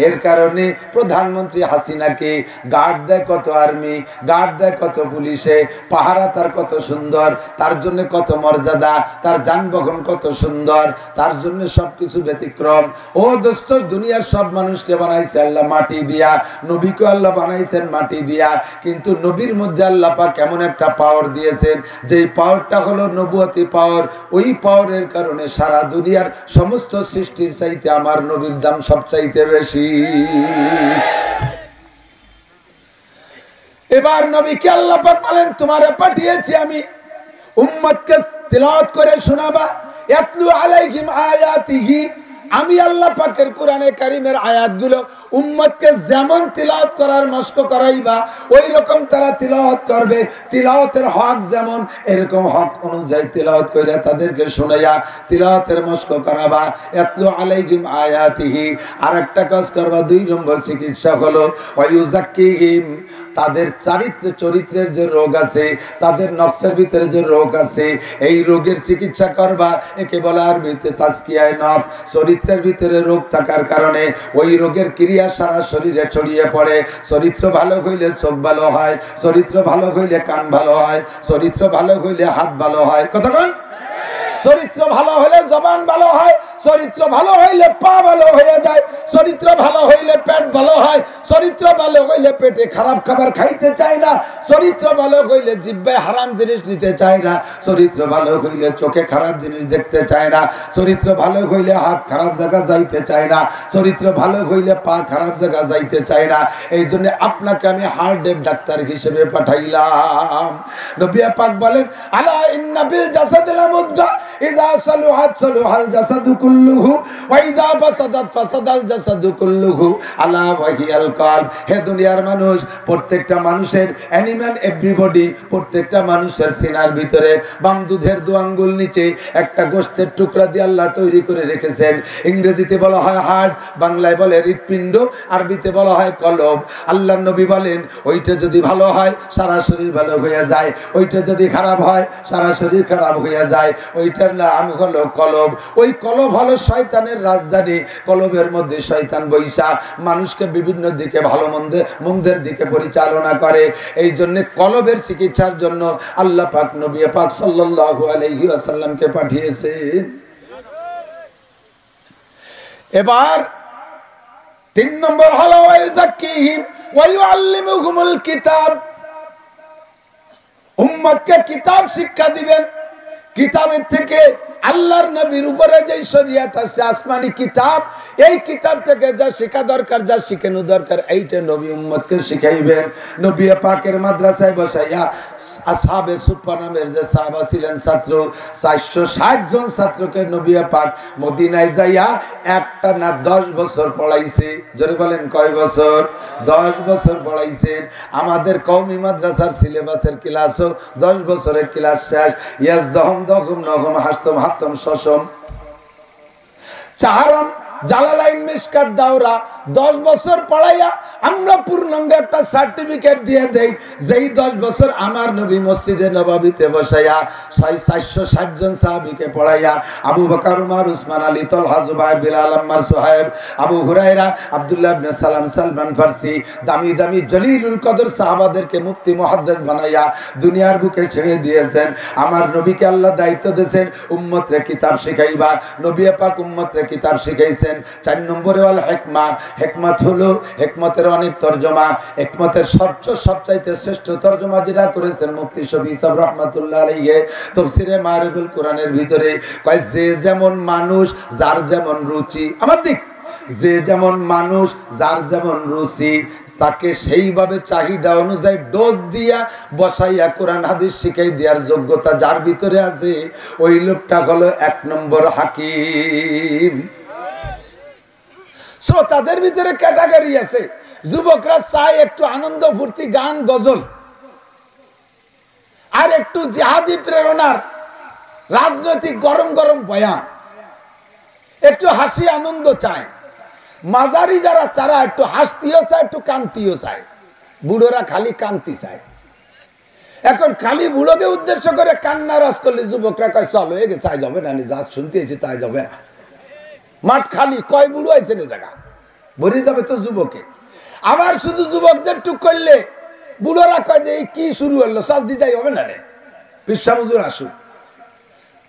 এর কারণে প্রধানমন্ত্রী হাসিনাকে গার্ড দেয় কত আর্মি, গার্ড দেয় কত পুলিশে, পাহারা তার কত সুন্দর, তার জন্য কত মর্যাদা, তার যানবাহন কত সুন্দর, তার জন্য সবকিছু ব্যতিক্রম। ও দোস্ত, দুনিয়ার সব মানুষকে বানাইছে আল্লাহ মাটি দিয়া, নবীকে আল্লাহ বানাইছেন মাটি দিয়া, কিন্তু নবীর মধ্যে আল্লাহ পাক এমন একটা পাওয়ার দিয়েছেন, যেই পাওয়ারটা হলো নবুয়তি পাওয়ার। ওই পাওয়ারের কারণে সারা দুনিয়ার সমস্ত সৃষ্টির চাইতে আমার নবীর দাম সবচাইতে বেশি। এবার নবীকে আল্লাহ পাক বলেন, তোমারে পাঠিয়েছি আমি উম্মতকে তিলাওয়াত করে শোনাবা, ইয়াতলু আলাইহিম আয়াতিহি। আমি আল্লাহ পাকের কোরআনে কারীমের আয়াতগুলো উম্মতকে যেমন তিলাওয়াত করার মশক করাইবা, ওই রকম তারা তিলাওয়াত করবে। তিলাওয়াতের হক যেমন, এরকম হক অনুযায়ী তিলাওয়াত করে তাদেরকে শোনাইয়া তিলাওয়াতের মশক করাবা। ইয়াতলু আলাইহিম আয়াতিহি। আর একটা কাজ করবা, 2 নম্বর চিকিৎসা হলো ওয়ায়ুযাক্কিহিম। তাদের চরিত্রের যে রোগ আছে, তাদের নফসের ভিতরে যে রোগ আছে, এই রোগের চিকিৎসা করবা। একে বলা আরবিতে তাজকিয়ায়ে নফস। চরিত্রের ভিতরে রোগ থাকার কারণে ওই রোগের ক্রিয়া সারা শরীরে ছড়িয়ে পড়ে। চরিত্র ভালো হইলে চোখ ভালো হয়, চরিত্র ভালো হইলে কান ভালো হয়, চরিত্র ভালো হইলে হাত ভালো হয়। কতক্ষণ? চরিত্র ভালো হলে জবান ভালো হয়, চরিত্র ভালো হইলে পা ভালো হয়ে যায়, চরিত্র ভালো হইলে পেট ভালো হয়, চরিত্র ভালো হইলে পেটে খারাপ খাবার খাইতে চায় না, চরিত্র ভালো হইলে জিহ্বায় হারাম জিনিস নিতে চায় না, চরিত্র ভালো হইলে চোখে খারাপ জিনিস দেখতে চায় না, চরিত্র ভালো হইলে হাত খারাপ জায়গা যাইতে চায় না, চরিত্র ভালো হইলে পা খারাপ জায়গা যাইতে চায় না। এই জন্য আপনাকে আমি হার্টের ডাক্তার হিসেবে পাঠাইলাম। নবী পাক বলেন, আলা ইন্না বিল জাসাদিল মুদগা ইযা সালুহাত সালুহাল জাসাদু কুল্লুহু ওয়া ইযা ফাসাদাত ফাসাদাল জাসাদু কুল্লুহু আলা ওয়া হিয়াল কলব। হে দুনিয়ার মানুষ, প্রত্যেকটা মানুষের অ্যানিম্যাল এভরিবডি, প্রত্যেকটা মানুষের সিনার ভিতরে বাম দুধের 2 আঙ্গুল নিচে একটা গোশতের টুকরা দিয়ে আল্লাহ তৈরি করে রেখেছেন। ইংরেজিতে বলা হয় হার্ট, বাংলায় বলে হৃৎপিণ্ড, আরবিতে বলা হয় কলব। আল্লাহর নবী বলেন, ওইটা যদি ভালো হয় সারা শরীর ভালো হয়ে যায়, ওইটা যদি খারাপ হয় সারা শরীর খারাপ হয়ে যায়। ওইটার নাম হলো কলব। ওই কলব হলো শয়তানের রাজধানী। কলবের মধ্যে শয়তান বৈশা মানুষকে বিভিন্ন দিকে ভালো মন্দের দিকে পরিচালনা করে। এই জন্য কলবের চিকিৎসার জন্য আল্লাহ পাক নবী পাক সাল্লাল্লাহু আলাইহি ওয়াসাল্লামকে পাঠিয়েছেন। এবার 3 নম্বর হলো ওয়ায়ুযাক্কিহিম ওয়া ইউআল্লিমুহুমুল কিতাব। উম্মতকে কিতাব শিক্ষা দিবেন। কিতাবের থেকে আল্লাহর নবীর উপরে যে শরীয়ত আছে, আসমানি কিতাব, এই কিতাব থেকে যা শেখা দরকার, যা শিখানো দরকার, এইটা নবী উম্মতকে শিখাইবেন। নবী পাকের মাদ্রাসায় বসাইয়া আসহাবে সুফা নামের যে সাহাবা ছিলেন ছাত্র, 460 জন ছাত্রকে নবী পাক মদিনায় যাইয়া একটা না 10 বছর পড়াইছে। জোরে বলেন কয় বছর? 10 বছর পড়াইছেন। আমাদের কওমি মাদ্রাসার সিলেবাসের ক্লাসও 10 বছরের ক্লাস শেষ। ইয়াস দহম দহম নহম হাস্তম হাতম শশম চাহারম জালালাইন মিশকাত দাওরা 10 বছর পড়াইয়া আমরা পূর্ণাঙ্গ একটা সার্টিফিকেট দিয়ে দেই, যেই 10 বছর আমার নবী মসজিদে নববীতে বসাইয়া 460 জন সাহাবীকে পড়াইয়া আবু বকর, উমর, উসমান, আলী, তালহা, জুবাইর, বিলাল, আম্মার, সুহাইব, আবু হুরায়রা, আব্দুল্লাহ ইবনে সালাম, সালমান ফারসি, দামি দামি জলিলুল কদর সাহাবাদেরকে মুফতি মুহাদ্দিস বানাইয়া দুনিয়ার বুকে ছেড়ে দিয়েছেন। আমার নবীকে আল্লাহ দায়িত্ব দিয়েছেন উম্মতরে কিতাব শিখাইবা। নবী পাক উম্মতরে কিতাব শিখাইছেন। 4 নম্বরে ওয়াল হিকমা। হিকমত হলো, হিকমতের অনেক তরজমা, হিকমতের সবচাইতে শ্রেষ্ঠ তরজমা যেটা করেছেন মুফতি শফি সাহেব রাহমাতুল্লাহ আলাইহি তাফসীরে মারিফুল কোরআনের ভিতরে কয়, যে যেমন মানুষ যার যেমন রুচি, আমার দিক, যে যেমন মানুষ যার যেমন রুচি, তাকে সেইভাবে চাহিদা অনুযায়ী ডোজ দিয়া বসাইয়া কোরআন হাদিস শিখাই দেওয়ার যোগ্যতা যার ভিতরে আছে, ওই লোকটা হলো 1 নম্বর হাকিম। শ্রোতাদের ভিতরে ক্যাটাগরি আছে। যুবকরা চায় একটু আনন্দ ফুর্তি, গান গজল, আর একটু জিহাদি প্রেরণার রাজনৈতিক গরম গরম বয়ান, একটু হাসি আনন্দ চায়। মাঝারি যারা, তারা একটু হাসতিও চায়, একটু কান্তিও চায়। বুড়োরা খালি কান্তি চায়। এখন খালি বুড়োকে উদ্দেশ্য করে কান্না রস করলে যুবকরা কয় চল হয়ে গেছে আই যাবে না, যা শুনতে এসেছি তাই যাবে না। মাঠ খালি, কয় বুড়ো আইছে না জায়গা ভরে যাবে তো যুবকে। আবার শুধু যুবকদের টুক করলে বুড়োরা কয় যে এই কি শুরু হলো, চল দি যাই হবে না রে, পিসা হুজুর আসুক।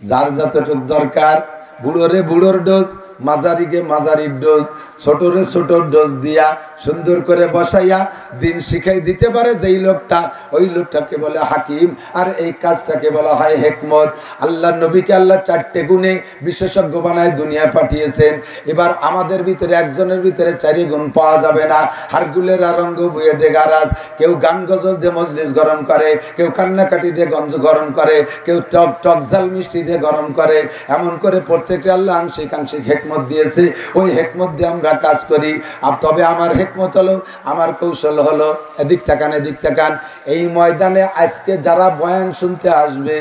যার যতটুক দরকার, বুড়োরে বুড়োর ডোজ, মাঝারিকে মাঝারির ডোজ, ছোটরে ছোটর ডোজ দিয়া সুন্দর করে বসাইয়া দিন শিখাই দিতে পারে যেই লোকটা, ওই লোকটাকে বলে হাকিম, আর এই কাজটাকে বলা হয় হেকমত। আল্লাহ নবীকে আল্লাহ 4টে গুণে বিশেষজ্ঞ বানায় দুনিয়ায় পাঠিয়েছেন। এবার আমাদের ভিতরে একজনের ভিতরে 4 গুণ পাওয়া যাবে না। হারগুলের রঙ্গ বইয়ে দে গারাজ, কেউ গান গজল দিয়ে মজলিস গরম করে, কেউ কান্নাকাটি দিয়ে গঞ্জ গরম করে, কেউ টক টক ঝাল মিষ্টি দিয়ে গরম করে। এমন করে প্রত্যেকটা আল্লাহ আংশিক আংশিক হেকমত দিয়েছে, ওই হেকমত দিয়ে আমরা কাজ করি। আর তবে আমার হেকমত হলো, আমার কৌশল হলো, এদিক তাকান এদিক তাকান, এই ময়দানে আজকে যারা বয়ান শুনতে আসবে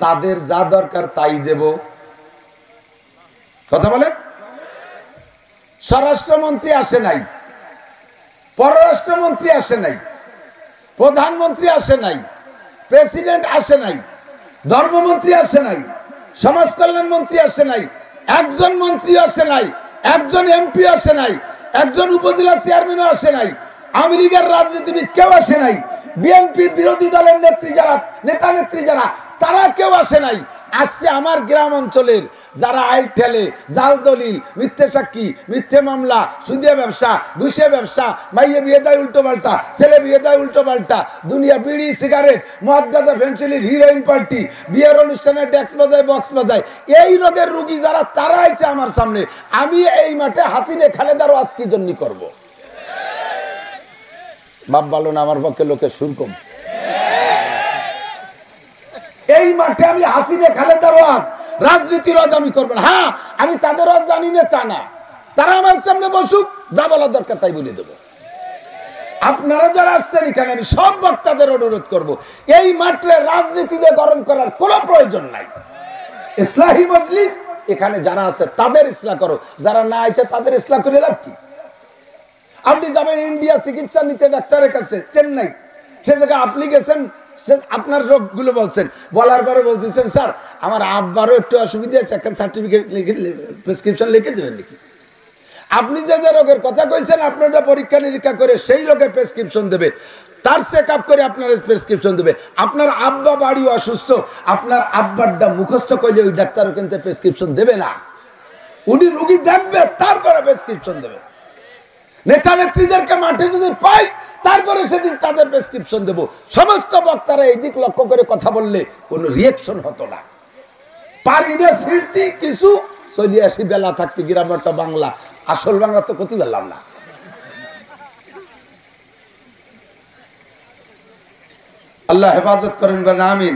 তাদের যা দরকার তাই দেব। কথা বলেন। স্বরাষ্ট্রমন্ত্রী আসে নাই, পররাষ্ট্রমন্ত্রী আসে নাই, প্রধানমন্ত্রী আসে নাই, প্রেসিডেন্ট আসে নাই, ধর্মমন্ত্রী আসে নাই, সমাজ কল্যাণ মন্ত্রী আসে নাই, একজন মন্ত্রী আসে নাই, একজন এমপি আসে নাই, একজন উপজেলা চেয়ারম্যানও আসে নাই, আওয়ামী লীগের রাজনীতিবিদ কেউ আসে নাই, বিএনপির বিরোধী দলের নেত্রী যারা, নেতা নেত্রী যারা, তারা কেউ আসে নাই। আসছে আমার গ্রাম অঞ্চলের যারা আইল ঠেলে, জাল দলিল, মিথ্যে সাক্ষী, মিথ্যে মামলা, সুদিয়া ব্যবসা, ঘুষে ব্যবসা, মাইয়ে বিয়ে দেয় উল্টো পাল্টা, ছেলে বিয়ে দেয় উল্টো পাল্টা, দুনিয়া বিড়ি সিগারেট মদ গাঁজা ফেন্সিলির হিরোইন পার্টি, বিয়ের অনুষ্ঠানে ডেস্ক বাজায় বক্স বাজায়, এই রোগের রুগী যারা, তারা আইছে আমার সামনে। আমি এই মাঠে হাসিনে খালেদারও আজ কি জন্য করবো? বাপ ভালো না, আমার পক্ষে লোকের সুর কম। এই মাঠে আমি হাসিনে খালেদার ওয়াজ, রাজনীতির ওয়াজ আমি করবো না। হ্যাঁ, আমি তাদের ওয়াজ জানি না তা না, তারা আমার সামনে বসুক, যা বলার দরকার তাই বলে দেবো। আপনারা যারা আসছেন এখানে, আমি সব বক্তাদের অনুরোধ করব, এই মাঠে রাজনীতিতে গরম করার কোনো প্রয়োজন নাই। ইসলাহি মজলিস, এখানে যারা আছে তাদের ইসলাহ করো, যারা না আছে তাদের ইসলাহ করে লাভ কি? আপনি যাবেন ইন্ডিয়া চিকিৎসা নিতে ডাক্তারের কাছে, চেন্নাই, সে জায়গায় আপনি গেছেন, আপনার রোগগুলো বলছেন, বলার পরে বলতেছেন স্যার আমার আব্বারও একটু অসুবিধা আছে, একটা সার্টিফিকেট লিখে প্রেসক্রিপশন লিখে দেবেন নাকি? আপনি যে যে রোগের কথা কইছেন, আপনারা পরীক্ষা নিরীক্ষা করে সেই রোগের প্রেসক্রিপশন দেবে, তার চেক আপ করে আপনার প্রেসক্রিপশন দেবে। আপনার আব্বা বাড়ি অসুস্থ, আপনার আব্বারটা মুখস্থ করলে ওই ডাক্তারও কিন্তু প্রেসক্রিপশন দেবে না, উনি রোগী দেখবে তারপরে প্রেসক্রিপশন দেবে। নেতা নেত্রীদেরকে মাঠে যদি পাই, তারপরে সেদিন তাদের প্রেসক্রিপশন দেব। সমস্ত বক্তারা এই দিক লক্ষ্য করে কথা বললে কোনো রিয়েকশন হতো না। পারি না স্মৃতি কিছু, চলে আসি বেলা থাকতে গ্রামটা বাংলা, আসল বাংলা তো ক্ষতি পেলাম না। আল্লাহ হেফাজত করেন, বলেন আমিন।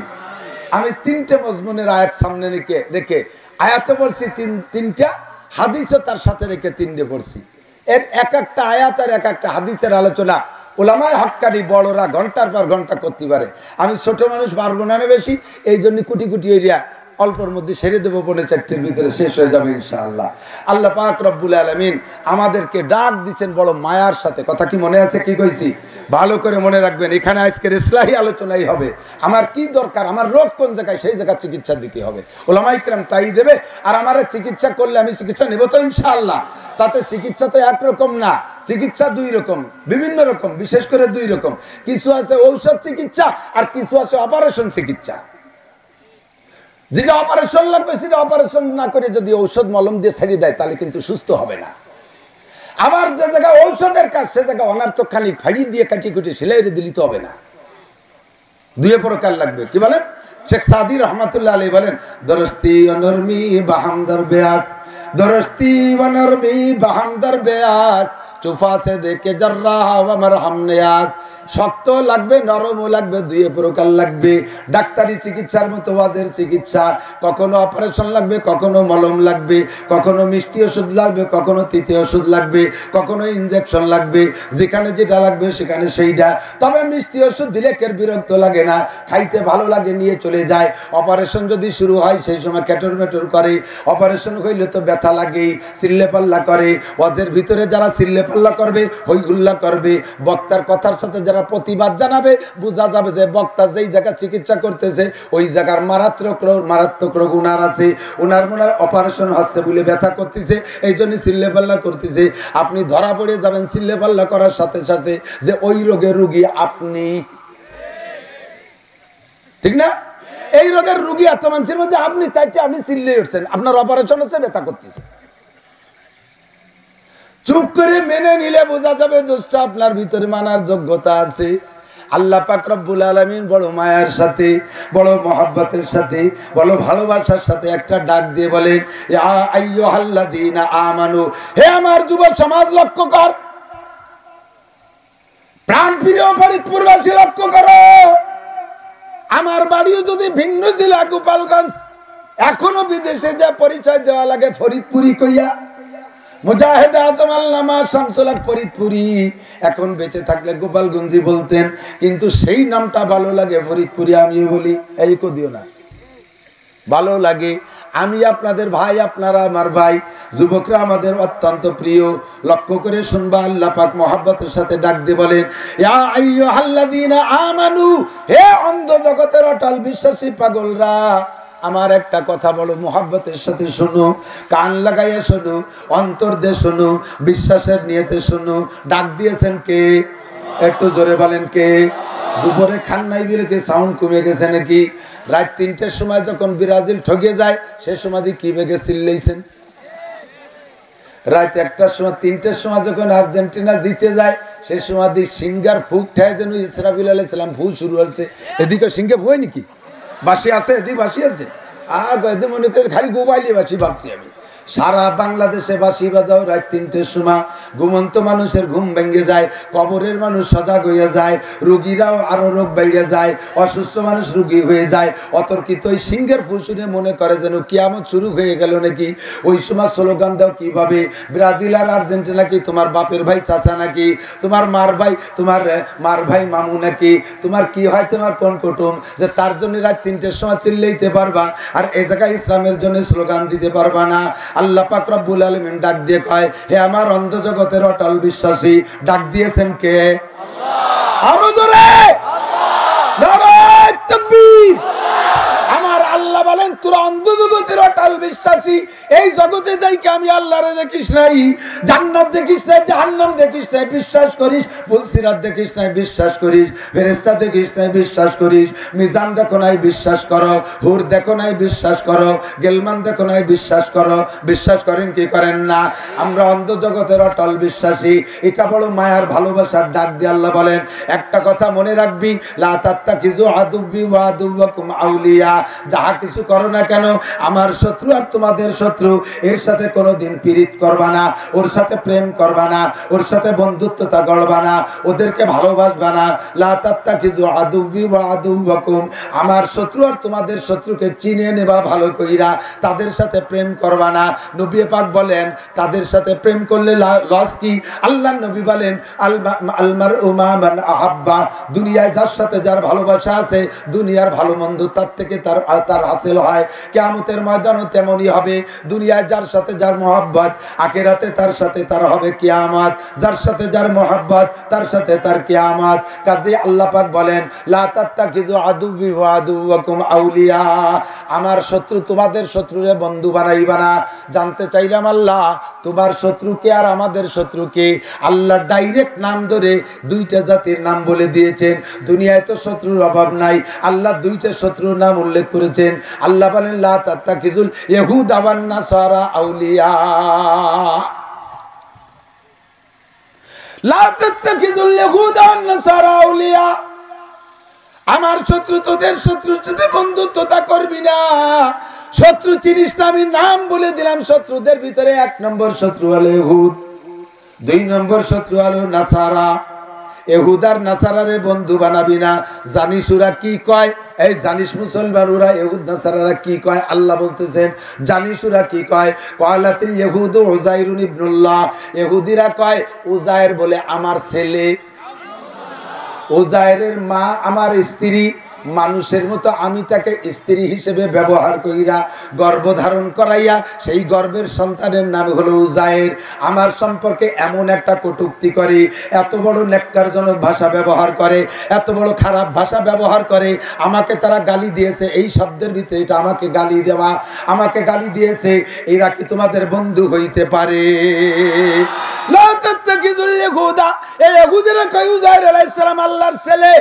আমি 3টে মজমুনের আয়াত সামনে রেখে আয়াতে পড়ছি, তিনটা হাদিসও তার সাথে রেখে 3টে পড়ছি। এর এক একটা আয়াত আর এক একটা হাদিসের আলোচনা ওলামায়ে হক্কানি বড়রা ঘন্টার পর ঘন্টা করতে পারে। আমি ছোট মানুষ পারবো না বেশি, এই জন্য কোটি কোটি এরিয়া অল্পের মধ্যে সেরে দেবো, 4:45-এর ভিতরে শেষ হয়ে যাবে ইনশাআল্লাহ। আল্লাহ পাক রব্বুল আলামিন আমাদেরকে ডাক দিচ্ছেন বড় মায়ার সাথে। কথা কি মনে আছে কি কইছি? ভালো করে মনে রাখবেন, এখানে আজকের ইসলাহি আলোচনাই হবে। আমার কি দরকার, আমার রোগ কোন জায়গায়, সেই জায়গায় চিকিৎসা দিতে হবে। ওলামায়ে কিরাম তাই দেবে, আর আমার চিকিৎসা করলে আমি চিকিৎসা নেব তো ইনশাআল্লাহ। তাতে চিকিৎসা তো একরকম না, চিকিৎসা 2 রকম, বিভিন্ন রকম, বিশেষ করে 2 রকম। কিছু আছে ঔষধ চিকিৎসা, আর কিছু আছে অপারেশন চিকিৎসা। যেটা অপারেশন লাগবে সেটা অপারেশন না করে যদি ঔষধ মলম দিয়ে ছেড়ে দেয় তাহলে কিন্তু সুস্থ হবে না। আবার যে জায়গায় ঔষধের কাজ, সে জায়গায় অনার্থক খানিক ফাড়ি দিয়ে কাটি কুটি সেলাই দিলে তো হবে না। 2 প্রকার লাগবে। কি বলেন? শেখ সাদি রহমাতুল্লাহ আলাইহি বলেন, দরস্তি অনরমি বাহামদার বেয়াস, দরস্তি অনরমি বাহামদার বেয়াস, চুফা সে দেখে জর্রা ওয়া মারহাম নিয়াজ। শক্ত লাগবে, নরমও লাগবে, 2 প্রকার লাগবে। ডাক্তারি চিকিৎসার মতো ওয়াজের চিকিৎসা, কখনো অপারেশন লাগবে, কখনো মলম লাগবে, কখনো মিষ্টি ওষুধ লাগবে, কখনো তিতে ওষুধ লাগবে, কখনো ইনজেকশন লাগবে। যেখানে যেটা লাগবে সেখানে সেইটা। তবে মিষ্টি ওষুধ দিলে কের বিরক্ত লাগে না, খাইতে ভালো লাগে, নিয়ে চলে যায়। অপারেশন যদি শুরু হয় সেই সময় ক্যাটর মেটর করে, অপারেশন হইলে তো ব্যথা লাগেই, চিল্লে পাল্লা করে। ওয়াজের ভিতরে যারা চিল্লে পাল্লা করবে, হই হুল্লা করবে, বক্তার কথার সাথে যারা যারা প্রতিবাদ জানাবে বোঝা যাবে যে বক্তা যেই জায়গা চিকিৎসা করতেছে ওই জায়গার মারাত্মক রোগ উনার আছে, উনার মনে হয় অপারেশন হচ্ছে বলে ব্যথা করতেছে, এই জন্য চিল্লেপাল্লা করতেছে। আপনি ধরা পড়ে যাবেন চিল্লেপাল্লা করার সাথে সাথে যে ওই রোগের রোগী আপনি, ঠিক না? এই রোগের রোগী এত মানুষের মধ্যে আপনি চাইতে আপনি চিল্লে উঠছেন, আপনার অপারেশন হচ্ছে ব্যথা করতেছে। চুপ করে মেনে নিলে বোঝা যাবে দোস্ত আপনার ভিতরে মানার যোগ্যতা আছে। আল্লাহ পাক রব্বুল আলামিন বড় মায়ার সাথে, বড় মহব্বতের সাথে, বড় ভালোবাসার সাথে একটা ডাক দিয়ে বলেন, ইয়া আইয়ুহাল্লাযীনা আমানু, হে আমার যুব সমাজ লক্ষ্য কর, প্রাণপ্রিয় ফরিদপুরবাসী লক্ষ্য করো। আমার বাড়িও যদি ভিন্ন জেলা গোপালগঞ্জ, এখনো বিদেশে যা পরিচয় দেওয়া লাগে ফরিদপুরি কইয়া। মুজাহিদ আজম আল্লামা শামসুল হক ফরিদপুরি, এখন বেঁচে থাকলে গোপালগঞ্জি বলতেন, কিন্তু সেই নামটা ভালো লাগে ফরিদপুরি আমিও বলি। এই কদিও না ভালো লাগে। আমি আপনাদের ভাই, আপনারা আমার ভাই, যুবকরা আমাদের অত্যন্ত প্রিয়। লক্ষ্য করে শুনবা, আল্লাহ পাক মহব্বতের সাথে ডাক দিয়ে বলেন, ইয়া আইয়ুহাল্লাযীনা আমানু, হে অন্ধ জগতের অটল বিশ্বাসী পাগলরা, আমার একটা কথা বলো, মহব্বতের সাথে শোনো, কান লাগাইয়া শোনো, অন্তর দিয়ে শোনো, বিশ্বাসের নিয়তে শোনো। ডাক দিয়েছেন কে? একটু জোরে বলেন কে? দুপুরে খান নাই বলে কি সাউন্ড কমে গেছে নাকি? রাত 3টার সময় যখন ব্রাজিল ঠকে যায় সে সময় কি বেগে চিল্লাইছেন? রাত 1টার সময়, 3টার সময় যখন আর্জেন্টিনা জিতে যায় সে সময় সিঙ্গার ফুক ঠায় যেন ইসরাফিল আলাইহিস সালাম ফু শুরু হয়েছে। এদিকে সিঙ্গে ভুয় নাকি? বাসি আছে, এদিকে বাসি আছে। আর এদিকে মনে করে খালি গোবাইলি বাসি ভাবছি আমি। সারা বাংলাদেশে বাসি বাজাও রাত 3টের সময়, ঘুমন্ত মানুষের ঘুম ভেঙে যায়, কবরের মানুষ সজাগ হয়ে যায়, রোগীরাও আরো রোগ বেড়ে যায়, অসুস্থ মানুষ রোগী হয়ে যায়। অতর্কিত ওই সিংহের ফু শুনে মনে করে যেন কিয়ামত শুরু হয়ে গেল নাকি। ওই সময় স্লোগান দাও কিভাবে, ব্রাজিল আর আর্জেন্টিনা কি তোমার বাপের ভাই চাচা নাকি? তোমার মার ভাই, তোমার মার ভাই মামু নাকি? তোমার কি হয়, তোমার কোন কুটুম যে তার জন্য রাত 3টের সময় চিল্লাইতে পারবা আর এই জায়গায় ইসলামের জন্য স্লোগান দিতে পারবা না? আল্লাহ পাক রব্বুল আলামিন ডাক দিয়ে কয়, হে আমার অন্ধ জগতের অটল বিশ্বাসী, ডাক দিয়েছেন কে? আল্লাহ। আরো জোরে নারায়ে তাকবীর। আমার আল্লাহ বলেন, তোরা অন্ধ জগতের অটল বিশ্বাসী, এই জগতে যাইকে আমি আল্লাহরে দেখিস নাই, জান্নাত দেখিস নাই, জাহান্নাম দেখিস নাই, বিশ্বাস করিস, পুলসিরাত দেখিস নাই, বিশ্বাস করিস, ফেরেশতা দেখিস নাই, বিশ্বাস করিস, মিজান দেখো নাই, বিশ্বাস করো, হুর দেখো নাই, বিশ্বাস করো, গেলমান দেখো নাই, বিশ্বাস করো। বিশ্বাস করেন কি করেন না? আমরা অন্ধ জগতের অটল বিশ্বাসী। এটা বড় মায়ার ভালোবাসার ডাক দিয়ে আল্লাহ বলেন, একটা কথা মনে রাখবি, লা তাত্তাখিযু আদুব্বি ওয়া আদুওয়াকুম আউলিয়া, যাহা কিছু করো না কেন, আমার শত্রু আর তোমাদের শত্রু, এর সাথে কোনোদিন পীড়িত করবা না, ওর সাথে প্রেম করবা না, ওর সাথে বন্ধুত্বতা গড়বা না, ওদেরকে ভালোবাসবা না। লা তাত্তাখিযু আদুব্বি ওয়া আদুওয়াকুম, আমার শত্রু আর তোমাদের শত্রুকে চিনে নেবা ভালো কইরা, তাদের সাথে প্রেম করবা না। নবী পাক বলেন, তাদের সাথে প্রেম করলে লস কি? আল্লাহর নবী বলেন, আল মারউ মা মান আহাব্বা, দুনিয়ায় যার সাথে যার ভালোবাসা আছে, দুনিয়ার ভালো মন্দ তার থেকে তার হাসিল হয়। কিয়ামতের ময়দানও তেমনই হবে, দুনিয়ায় যার সাথে যার মহব্বত, আখিরাতে তার সাথে তার হবে কিয়ামত। যার সাথে যার মহব্বত তার সাথে তার কিয়ামত। কাজেই আল্লাহ পাক বলেন, লা তাত্তাখিযু আদুব্বি ওয়া আদুওয়াকুম আউলিয়া, আমার শত্রু তোমাদের শত্রুরে বন্ধু বানাইবা না। জানতে চাইলাম, আল্লাহ তোমার শত্রুকে আর আমাদের শত্রুকে? আল্লাহ ডাইরেক্ট নাম ধরে দুইটা জাতির নাম বলে দিয়েছেন। দুনিয়ায় তো শত্রুর অভাব নাই, আল্লাহ দুইটা শত্রুর নাম উল্লেখ করেছেন। আল্লাহ বলেন, লা তাত্তাখিযুল ইয়াহুদা ওয়ান নাসারা আউলিয়া, লা তাত্তাখিযুল ইয়াহুদা ওয়ান নাসারা আউলিয়া, আমার শত্রু তোদের শত্রুর সাথে বন্ধুত্বতা করবি না। শত্রু চিনিস না, আমি নাম বলে দিলাম। শত্রুদের ভিতরে 1 নম্বর শত্রু হলো ইহুদ, 2 নম্বর শত্রু হলো নাসারা। ইহুদার নাসারারে বন্ধু বানাবি না। জানিস ওরা কি কয়? এই জানিস মুসলমান ওরা ইহুদ নাসারারা কি কয়? আল্লাহ বলতেছেন, জানিস ওরা কি কয়? ক্বালাতিল ইহুদু উযাইরুন ইবনুল্লাহ, ইহুদিরা কয় উযায়ের বলে আমার ছেলে, উযায়েরের মা আমার স্ত্রী, মানুষের মতো আমি তাকে স্ত্রী হিসেবে ব্যবহার কইরা গর্ভধারণ করাইয়া সেই গর্ভের সন্তানের নাম হলো উজায়ের। আমার সম্পর্কে এমন একটা কটূক্তি করে, এত বড় নেক্কারজনক ভাষা ব্যবহার করে, এত বড় খারাপ ভাষা ব্যবহার করে। আমাকে তারা গালি দিয়েছে, এই শব্দের ভিতরে এটা আমাকে গালি দেওয়া, আমাকে গালি দিয়েছে। এরা কি তোমাদের বন্ধু হইতে পারে? আল্লাহর ছেলে।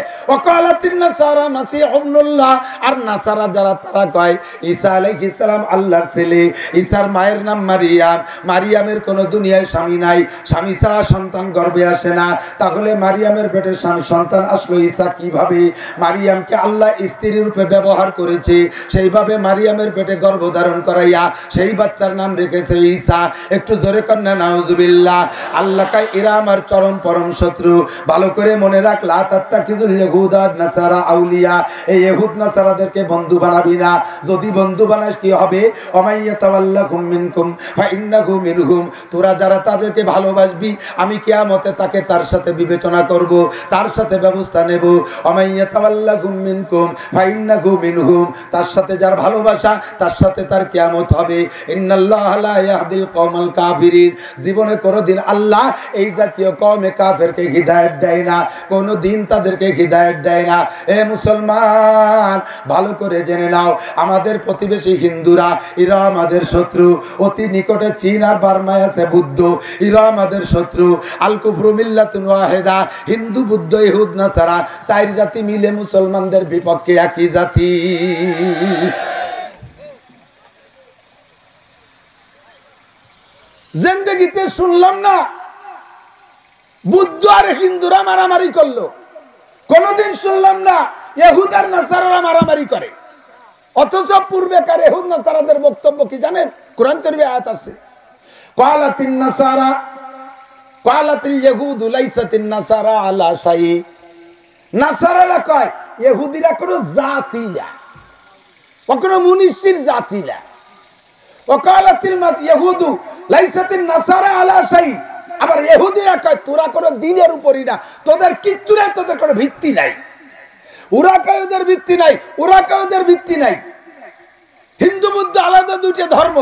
আর নাসারা যারা তারা কয় ঈসা আলাইহিস সালাম আল্লাহর ছেলে। ঈসার মায়ের নাম মারিয়াম। মারিয়ামের কোনো দুনিয়ায় স্বামী নাই, স্বামী ছাড়া সন্তান গর্ভে আসে না। তাহলে মারিয়ামের পেটে সন্তান আসলো ঈসা কিভাবে? মারিয়ামকে আল্লাহ স্ত্রী রূপে ব্যবহার করেছে, সেইভাবে মারিয়ামের পেটে গর্ভধারণ করাইয়া সেই বাচ্চার নাম রেখেছে ঈসা। একটু জোরে কন্যা নাউজুবিল্লাহ। আল্লাহ কয় এরা আমার চরম পরম শত্রু। ভালো করে মনে রাখ, লা তাত্তাখিযুল ইয়াহুদা নাসারা আউলিয়া। এই ইহুদ নাসারাদেরকে বন্ধু বানাবি না। যদি বন্ধু বানাস কি হবে? ওমাইয়াতাওয়াল্লাকুম মিনকুম ফাইন্নাহু মিনহুম। তোরা যারা তাদেরকে ভালোবাসবি, আমি কিয়ামতে তাকে তার সাথে বিবেচনা করব, তার সাথে ব্যবস্থা নেব। ওমাইয়াতাওয়াল্লাকুম মিনকুম ফাইন্নাহু মিনহুম। তার সাথে যার ভালোবাসা, তার সাথে তার কিয়ামত হবে। ইন্নাল্লাহা লা ইয়াহদিল কওমাল কাফিরিন। জীবনে কোনোদিন আল্লাহ এই জাতীয় কওমে কাফেরকে হিদায়াত দেয় না, কোনোদিন তাদেরকে হিদায়াত দেয় না। এ মুসলমান, ভালো করে জেনে নাও, আমাদের প্রতিবেশী হিন্দুরা, এরা আমাদের শত্রু। অতি নিকটে চীন আর বার্মায় আছে বুদ্ধ, এরা আমাদের শত্রু। আল কুফরু মিল্লাতুন ওয়াহিদা। হিন্দু, বুদ্ধ, ইহুদ, নাসারা চার জাতি মিলে মুসলমানদের বিপক্ষে একই জাতি। জিন্দেগিতে শুনলাম না বুদ্ধ আর হিন্দুরা মারামারি করলো, কোনদিন শুনলাম না ইহুদ আর নাসারারা মারামারি করে। অথচ পূর্বেকার ইহুদ নাসারাদের বক্তব্য কি জানেন? কোরআন শরীফে আয়াত আছে, ক্বালাতিন নাসারা ক্বালাতিল ইয়াহুদু লাইসাতিন নাসারা আলা শাই। নাসারারা কয় ইহুদিরা কোনো জাতি না, কোনো মুনিশির জাতি না। ওয়াকালাতিল ইয়াহুদু লাইসাতিন নাসারা আলা শাই। আবার ইহুদিরা কয় তোরা কোনো দ্বীনের উপরই না, তোদের কিচ্ছু নাই, তোদের কোনো ভিত্তি নাই। ওরা কয় ওদের ভিত্তি নাই, ওরা কয় ওদের ভিত্তি নাই। হিন্দু বুদ্ধ আলাদা দুটো ধর্ম,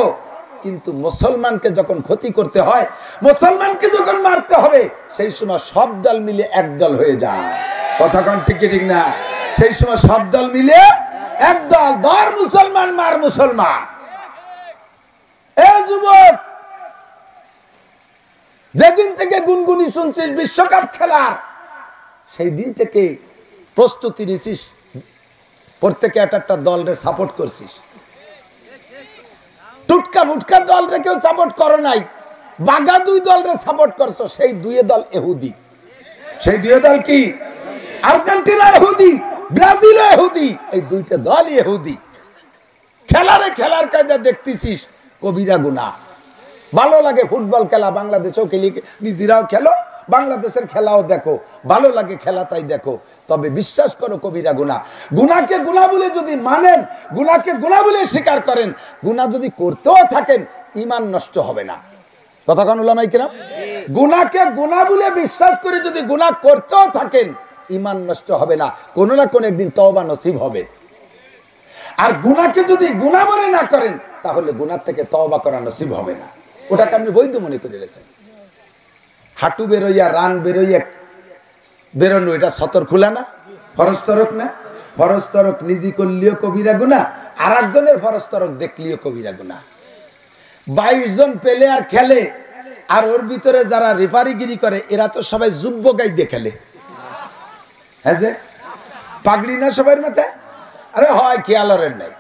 কিন্তু মুসলমানকে যখন ক্ষতি করতে হয়, মুসলমানকে যখন মারতে হবে, সেই সময় সব দল মিলে এক দল হয়ে যায়। কথা কোন ঠিক ঠিক না? সেই সময় সব দল মিলে এক দল। ধর মুসলমান, মার মুসলমান। এ যুবক, যেদিন থেকে গুনগুনি শুনছিস বিশ্বকাপ খেলার, সেই দিন থেকে প্রস্তুতি নিছিস, প্রত্যেকে একটা দলরে সাপোর্ট করছিস। টুটকা ফুটকা দলরে কেউ সাপোর্ট করো নাই, বাগা দুই দলরে সাপোর্ট করছো। সেই দুই দল ইহুদি। সেই দুই দল কি? আর্জেন্টিনা ইহুদি, ব্রাজিল ইহুদি, এই দুইটা দল ইহুদি। খেলার কাজে দেখতেছিস কবিরা গুনাহ। ভালো লাগে ফুটবল খেলা, বাংলাদেশেও খেলি, নিজেরাও খেলো, বাংলাদেশের খেলাও দেখো, ভালো লাগে খেলা, তাই দেখো। তবে বিশ্বাস করো কবিরা গুনাহ। গুনাহকে গুনাহ বলে যদি মানেন, গুনাহকে গুনাহ বলে স্বীকার করেন, গুনাহ যদি করতেও থাকেন, ঈমান নষ্ট হবে না। কথা কোন উলামায়ে কেরাম? গুনাহকে গুনাহ বলে বিশ্বাস করে যদি গুনাহ করতেও থাকেন, ঈমান নষ্ট হবে না, কোনো না কোনো একদিন তওবা নসিব হবে। আর গুনাহকে যদি গুনাহ মনে না করেন, তাহলে গুনাহ থেকে তওবা করা নসিব হবে না। ওটাকে আপনি বৈধ মনে করে রেখেছেন। হাঁটু বেরোইয়া, রান বেরোইয়া বেরোনো, এটা সতর খোলা না, ফরজ তরক না? ফরজ তরক নিজে করলেও কবিরা গুনাহ, আর একজনের ফরজ তরক দেখলেও কবিরা গুনাহ। 22 জন প্লেয়ার খেলে, আর ওর ভিতরে যারা রেফারিগিরি করে, এরা তো সবাই যুব্য গাইতে খেলে। হ্যাঁ, যে পাগড়ি না সবার মাথায়? আরে হয় খেয়ালের নাই।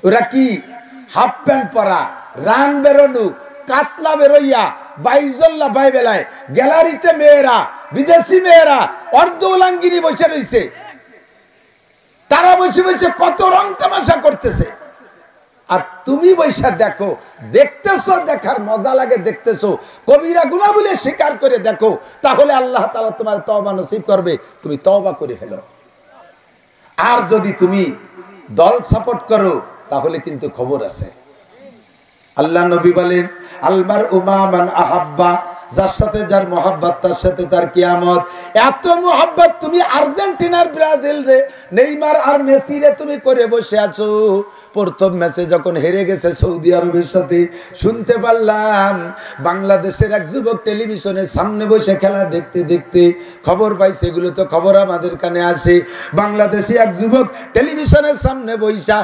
ওরা কি হাফ প্যান্ট পরা, রান বেরোনো, কাতলা বেরোইয়া 22 জন লাফাই বেলায়, গ্যালারিতে মেয়েরা, বিদেশি মেয়েরা অর্ধ উলাঙ্গিনী বসে রয়েছে। তারা বসে বসে কত রং তামাশা করতেছে, আর তুমি বৈশা দেখো, দেখতেছো, দেখার মজা লাগে, দেখতেছো। কবিরা গুনাহ বলে স্বীকার করে দেখো, তাহলে আল্লাহ তাআলা তোমার তওবা নসিব করবে। তুমি তওবা করে ফেলো। আর যদি তুমি দল সাপোর্ট করো, তাহলে কিন্তু খবর আছে। আল্লাহ নবী বলেন আলমার উমা মান আহাব্বা, যার সাথে যার মহাব্বত তার সাথে তার কিয়ামত। এত মহাব্বত তুমি আর্জেন্টিনার ব্রাজিল রে নেইমার আর মেসি রে তুমি করে বসে আছো। প্রথম ম্যাচে যখন হেরে গেছে সৌদি আরবের সাথে, শুনতে পারলাম বাংলাদেশের এক যুবক টেলিভিশনের সামনে বসে খেলা দেখতে দেখতে খবর পাইছে, এগুলো তো খবর আমাদের কানে আসে, বাংলাদেশি এক যুবক টেলিভিশনের সামনে বইসা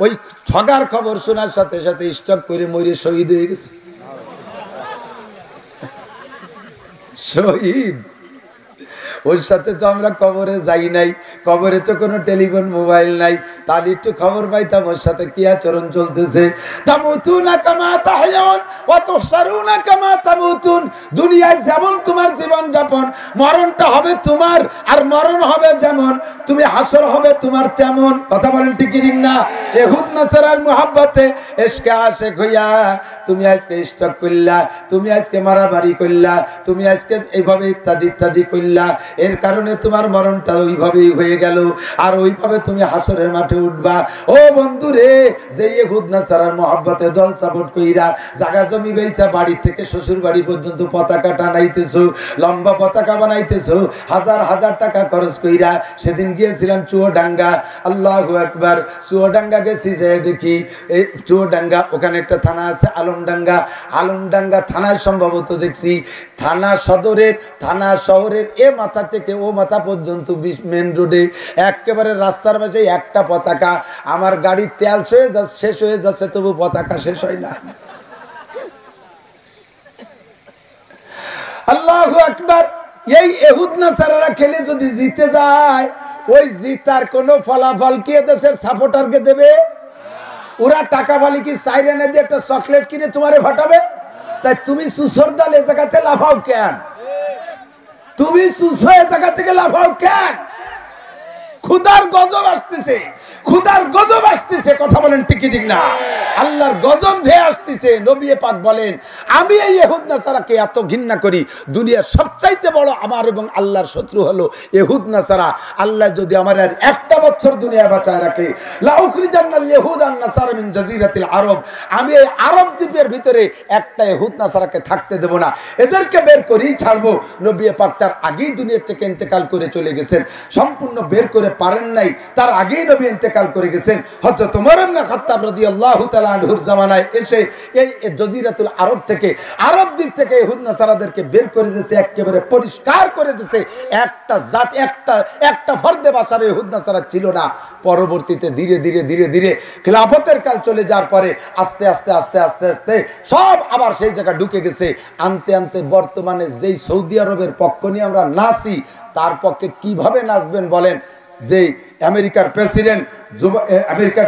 ওই ঠগার খবর শোনার সাথে সাথে স্টক করে মরে শহীদ হয়ে গেছে। শহীদ। ওর সাথে তো আমরা কবরে যাই নাই, কবরে তো কোনো টেলিফোন মোবাইল নাই, তাহলে একটু খবর পাইতাম ওর সাথে কি আচরণ চলতেছে। তামুতুনা কামা তাহয়াউন ওয়া তুহশারুনা কামা তামুতুন। দুনিয়ায় যেমন তোমার জীবন যাপন, মরণটা হবে তোমার, আর মরণ হবে যেমন, তুমি হাসর হবে তোমার তেমন। কথা বলেন ঠিক কি ঠিক না? ইহুদ নাসারার মুহাব্বতে ইশকে আশিক হইয়া তুমি আজকে স্টক করলা, তুমি আজকে মারামারি করলা, তুমি আজকে এইভাবে ইত্যাদি ইত্যাদি করলা, এর কারণে তোমার মরণটা ওইভাবেই হয়ে গেল, আর ওইভাবে তুমি হাসরের মাঠে উঠবা। ও বন্ধু রে, যে ইহুদ নাসারার মহব্বতে দল সাপোর্ট কইরা জায়গা জমি বেচা বাড়ি থেকে শ্বশুর বাড়ি পর্যন্ত পতাকা টানাইতেছো, লম্বা পতাকা বানাইতেছো, হাজার হাজার টাকা খরচ কইরা। সেদিন গিয়েছিলাম চুয়াডাঙ্গা, আল্লাহু আকবার, চুয়াডাঙ্গা গেছি, যে দেখি এই চুয়াডাঙ্গা ওখানে একটা থানা আছে আলমডাঙ্গা, আলমডাঙ্গা থানায় সম্ভবত দেখছি থানা সদরের, থানা শহরের এ মাথা থেকে ও মাথা পর্যন্ত মেন রোডে একেবারে রাস্তার পাশে একটা পতাকা। আমার গাড়ির তেল শেষ হয়ে যাচ্ছে, তবু পতাকা শেষ হয় না। আল্লাহু আকবার। এই ইহুদ নাসারারা খেলে যদি জিতে যায়, ওই জিতার কোনো ফলাফল কি দেশের সাপোর্টারকে দেবে? ওরা টাকা বলি কি সাইরেনে দিয়ে একটা চকলেট কিনে তোমারে ফাটাবে? তাই তুমি সুসর দল এ জায়গাতে লাফাও কেন? তুমি সুসো এ জায়গা থেকে লাফাও কেন? খুদার গজব আসতেছে, খুদার গজব আসতেছে। কথা বলেন ঠিক কি ঠিক না? আল্লাহর গজব ধেয়ে আসতেছে। নবী পাক বলেন, আমি এই ইহুদ নাসারাকে এত ঘৃণা করি, দুনিয়ার সবচাইতে বড় আমার এবং আল্লাহর শত্রু হলো ইহুদ নাসারা। আল্লাহ যদি আমার আর একটা বছর দুনিয়া বাঁচায় রাখে, লা উখরিজান্নাল ইহুদ আন নাসারা মিন জাজিরাতিল আরব, আমি এই আরব দ্বীপের ভিতরে একটা ইহুদ নাসারাকে থাকতে দেব না, এদেরকে বের করেই ছাড়বো। নবী পাক তার আগেই দুনিয়া থেকে ইন্তেকাল করে চলে গেছেন, সম্পূর্ণ বের করে পারেন নাই, তার আগেই নবী ইন্তেকাল করে গেছেন। হযরত ওমর ইবনে খাত্তাব রাদিয়াল্লাহু তাআলা আনহুর জামানায় এসে এই জাজিরাতুল আরব থেকে, আরব দ্বীপ থেকে ইহুদ নাসারাদেরকে বের করে দিয়েছে, একেবারে পরিষ্কার করে দিয়েছে। একটা জাত, একটা ফর্দে বাসার ইহুদ নাসারা ছিল না। পরবর্তীতে ধীরে ধীরে ধীরে ধীরে খিলাফতের কাল চলে যাওয়ার পরে আস্তে আস্তে আস্তে আস্তে আস্তে সব আবার সেই জায়গায় ঢুকে গেছে। আনতে আনতে বর্তমানে যেই সৌদি আরবের পক্ষ নিয়ে আমরা নাচি, তার পক্ষে কিভাবে নাচবেন বলেন? যে আমেরিকার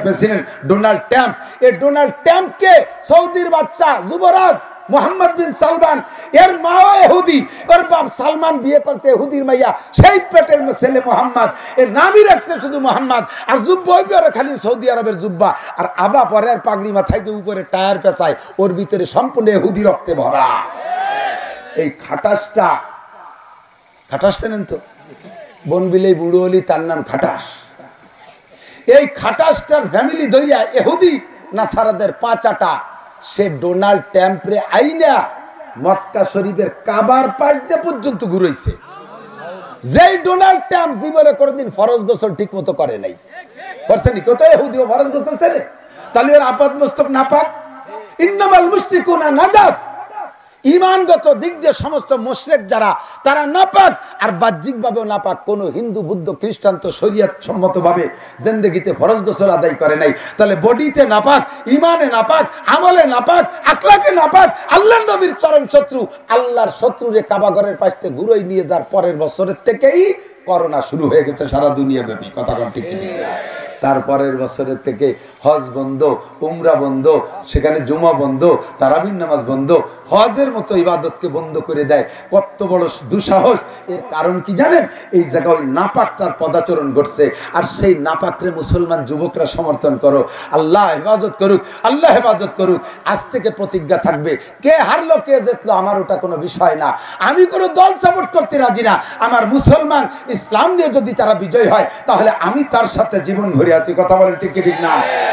প্রেসিডেন্ট ডোনাল্ড ট্রাম্প, এই ডোনাল্ড ট্রাম্পকে সৌদির বাচ্চা যুবরাজ মোহাম্মদ বিন সালমান, এর মাও ইহুদি, ওর বাপ সালমান বিয়ে করছে ইহুদির মাইয়া, সেই পেটের ছেলে মোহাম্মদ, এর নামই রাখছে শুধু মোহাম্মদ। আর জুব্বা ওই খালি সৌদি আরবের জুব্বা, আর আবা পরে আর পাগড়ি মাথায় দিয়ে উপরে টায়ার পেঁচায়, ওর ভিতরে সম্পূর্ণ ইহুদি রক্তে ভরা। এই খাটাস চেনেন তো? বনবিলেই বুড়ো হলি, তার নাম খাটাস। এই খাটাসটার ফ্যামিলি ধরিয়া ইহুদি নাসারাদের পাচাটা সে ডোনাল্ড ট্রাম্পরে আইনা মক্কা শরীফের কাবার পাশ দিয়ে পর্যন্ত ঘুরাইছে। যেই ডোনাল্ড ট্রাম্প জীবনে কোনোদিন ফরজ গোসল ঠিক মতো করে নাই, করছেনি? কোথায় ইহুদিও ফরজ গোসল ছেড়ে? তাহলে ওর আপাদ মস্তক নাপাক। ইন্নামাল মুশরিকুনা নাজাস, ইমানগত দিক দিয়ে সমস্ত মুশরিক যারা, তারা নাপাক, আর বাহ্যিকভাবেও নাপাক। কোনো হিন্দু, বুদ্ধ, খ্রিস্টান তো শরীয়ত সম্মতভাবে জিন্দেগিতে ফরজ গোসল আদায় করে নাই। তাহলে বডিতে নাপাক, ইমানে নাপাক, আমলে নাপাক, আকলাকে নাপাক। আল্লাহর নবীর চরম শত্রু, আল্লাহর শত্রুরে কাবাঘরের পাশ থেকে ঘুরোই নিয়ে যাওয়ার পরের বছরের থেকেই করোনা শুরু হয়ে গেছে সারা দুনিয়া ব্যাপী। কথা ঠিক ঠিক। তারপরের বছরের থেকে হজ বন্ধ, উমরা বন্ধ, সেখানে জুমা বন্ধ, তারাবির নামাজ বন্ধ, হজের মতো ইবাদতকে বন্ধ করে দেয়। কত বড় দুঃসাহস! এর কারণ কি জানেন? এই জায়গায় ওই নাপাকটার পদাচরণ ঘটছে, আর সেই নাপাকরে মুসলমান যুবকরা সমর্থন করো। আল্লাহ হেফাজত করুক, আল্লাহ হেফাজত করুক। আজ থেকে প্রতিজ্ঞা থাকবে, কে হারলো কে জিতলো আমার ওটা কোনো বিষয় না। আমি কোনো দল সাপোর্ট করতে রাজি না। আমার মুসলমান ইসলাম নিয়ে যদি তারা বিজয় হয়, তাহলে আমি তার সাথে জীবন ভরে করে আছি, কথা বলেন ঠিক কি ঠিক না?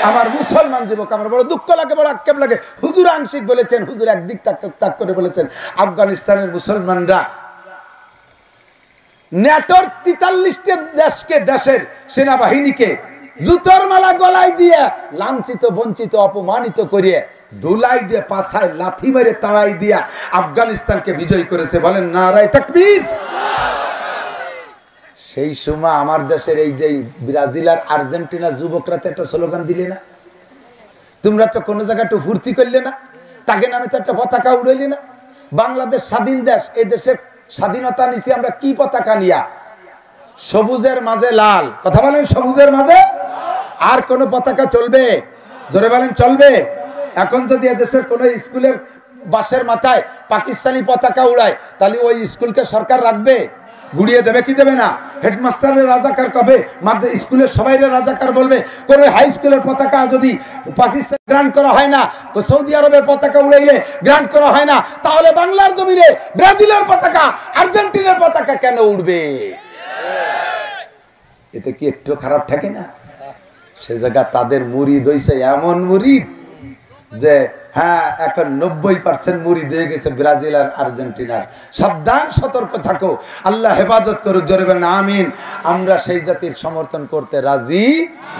আমার মুসলমান যুবক, আমার বড় দুঃখ লাগে, বড় আক্ষেপ লাগে। হুজুর আংশিক বলেছেন, হুজুর একদিক তাক করে বলেছেন, আফগানিস্তানের মুসলমানরা ন্যাটোর 43টি দেশকে, দেশের সেনাবাহিনীকে জুতোর মালা গলায় দিয়ে লাঞ্ছিত, বঞ্চিত, অপমানিত করিয়ে ধুলাই দিয়ে, পাছায় লাথি মেরে তাড়াই দিয়া আফগানিস্তানকে বিজয় করেছে। বলেন নারায়ে তাকবীর। সেই সময় আমার দেশের এই যে ব্রাজিল আর আর্জেন্টিনা যুবকরা তো একটা স্লোগান দিলে না? তোমরা তো কোনো জায়গায় একটু ফুর্তি করলে না? তাকে নামে তো একটা পতাকা উড়াইলে না? বাংলাদেশ স্বাধীন দেশ, এই দেশের স্বাধীনতা নিছি আমরা কি পতাকা নিয়া? সবুজের মাঝে লাল, কথা বলেন, সবুজের মাঝে। আর কোন পতাকা চলবে? জোরে বলেন চলবে? এখন যদি এদেশের কোন স্কুলের বাসের মাথায় পাকিস্তানি পতাকা উড়ায়, তাহলে ওই স্কুলকে সরকার রাখবে? গুড়িয়ে দেবে কি দেবে না? হেডমাস্টারের রাজাকার কবে? স্কুলের সবাই রাজাকার বলবে। কোন হাই স্কুলের পতাকা যদি পাকিস্তান গ্রান্ট করা হয় না, সৌদি আরবের পতাকা উড়াইলে গ্রান্ট করা হয় না, তাহলে বাংলার জমিনে ব্রাজিলের পতাকা, আর্জেন্টিনার পতাকা কেন উড়বে? এতে কি একটু খারাপ থাকে না? সে জায়গা তাদের মুরিদ হইছে এমন মুরিদ যে হ্যাঁ, এখন 90% মুরিদ হয়ে গেছে ব্রাজিল আর আর্জেন্টিনার। সাবধান, সতর্ক থাকো, আল্লাহ হেফাজত করুক, জোরে বলেন আমিন। আমরা সেই জাতির সমর্থন করতে রাজি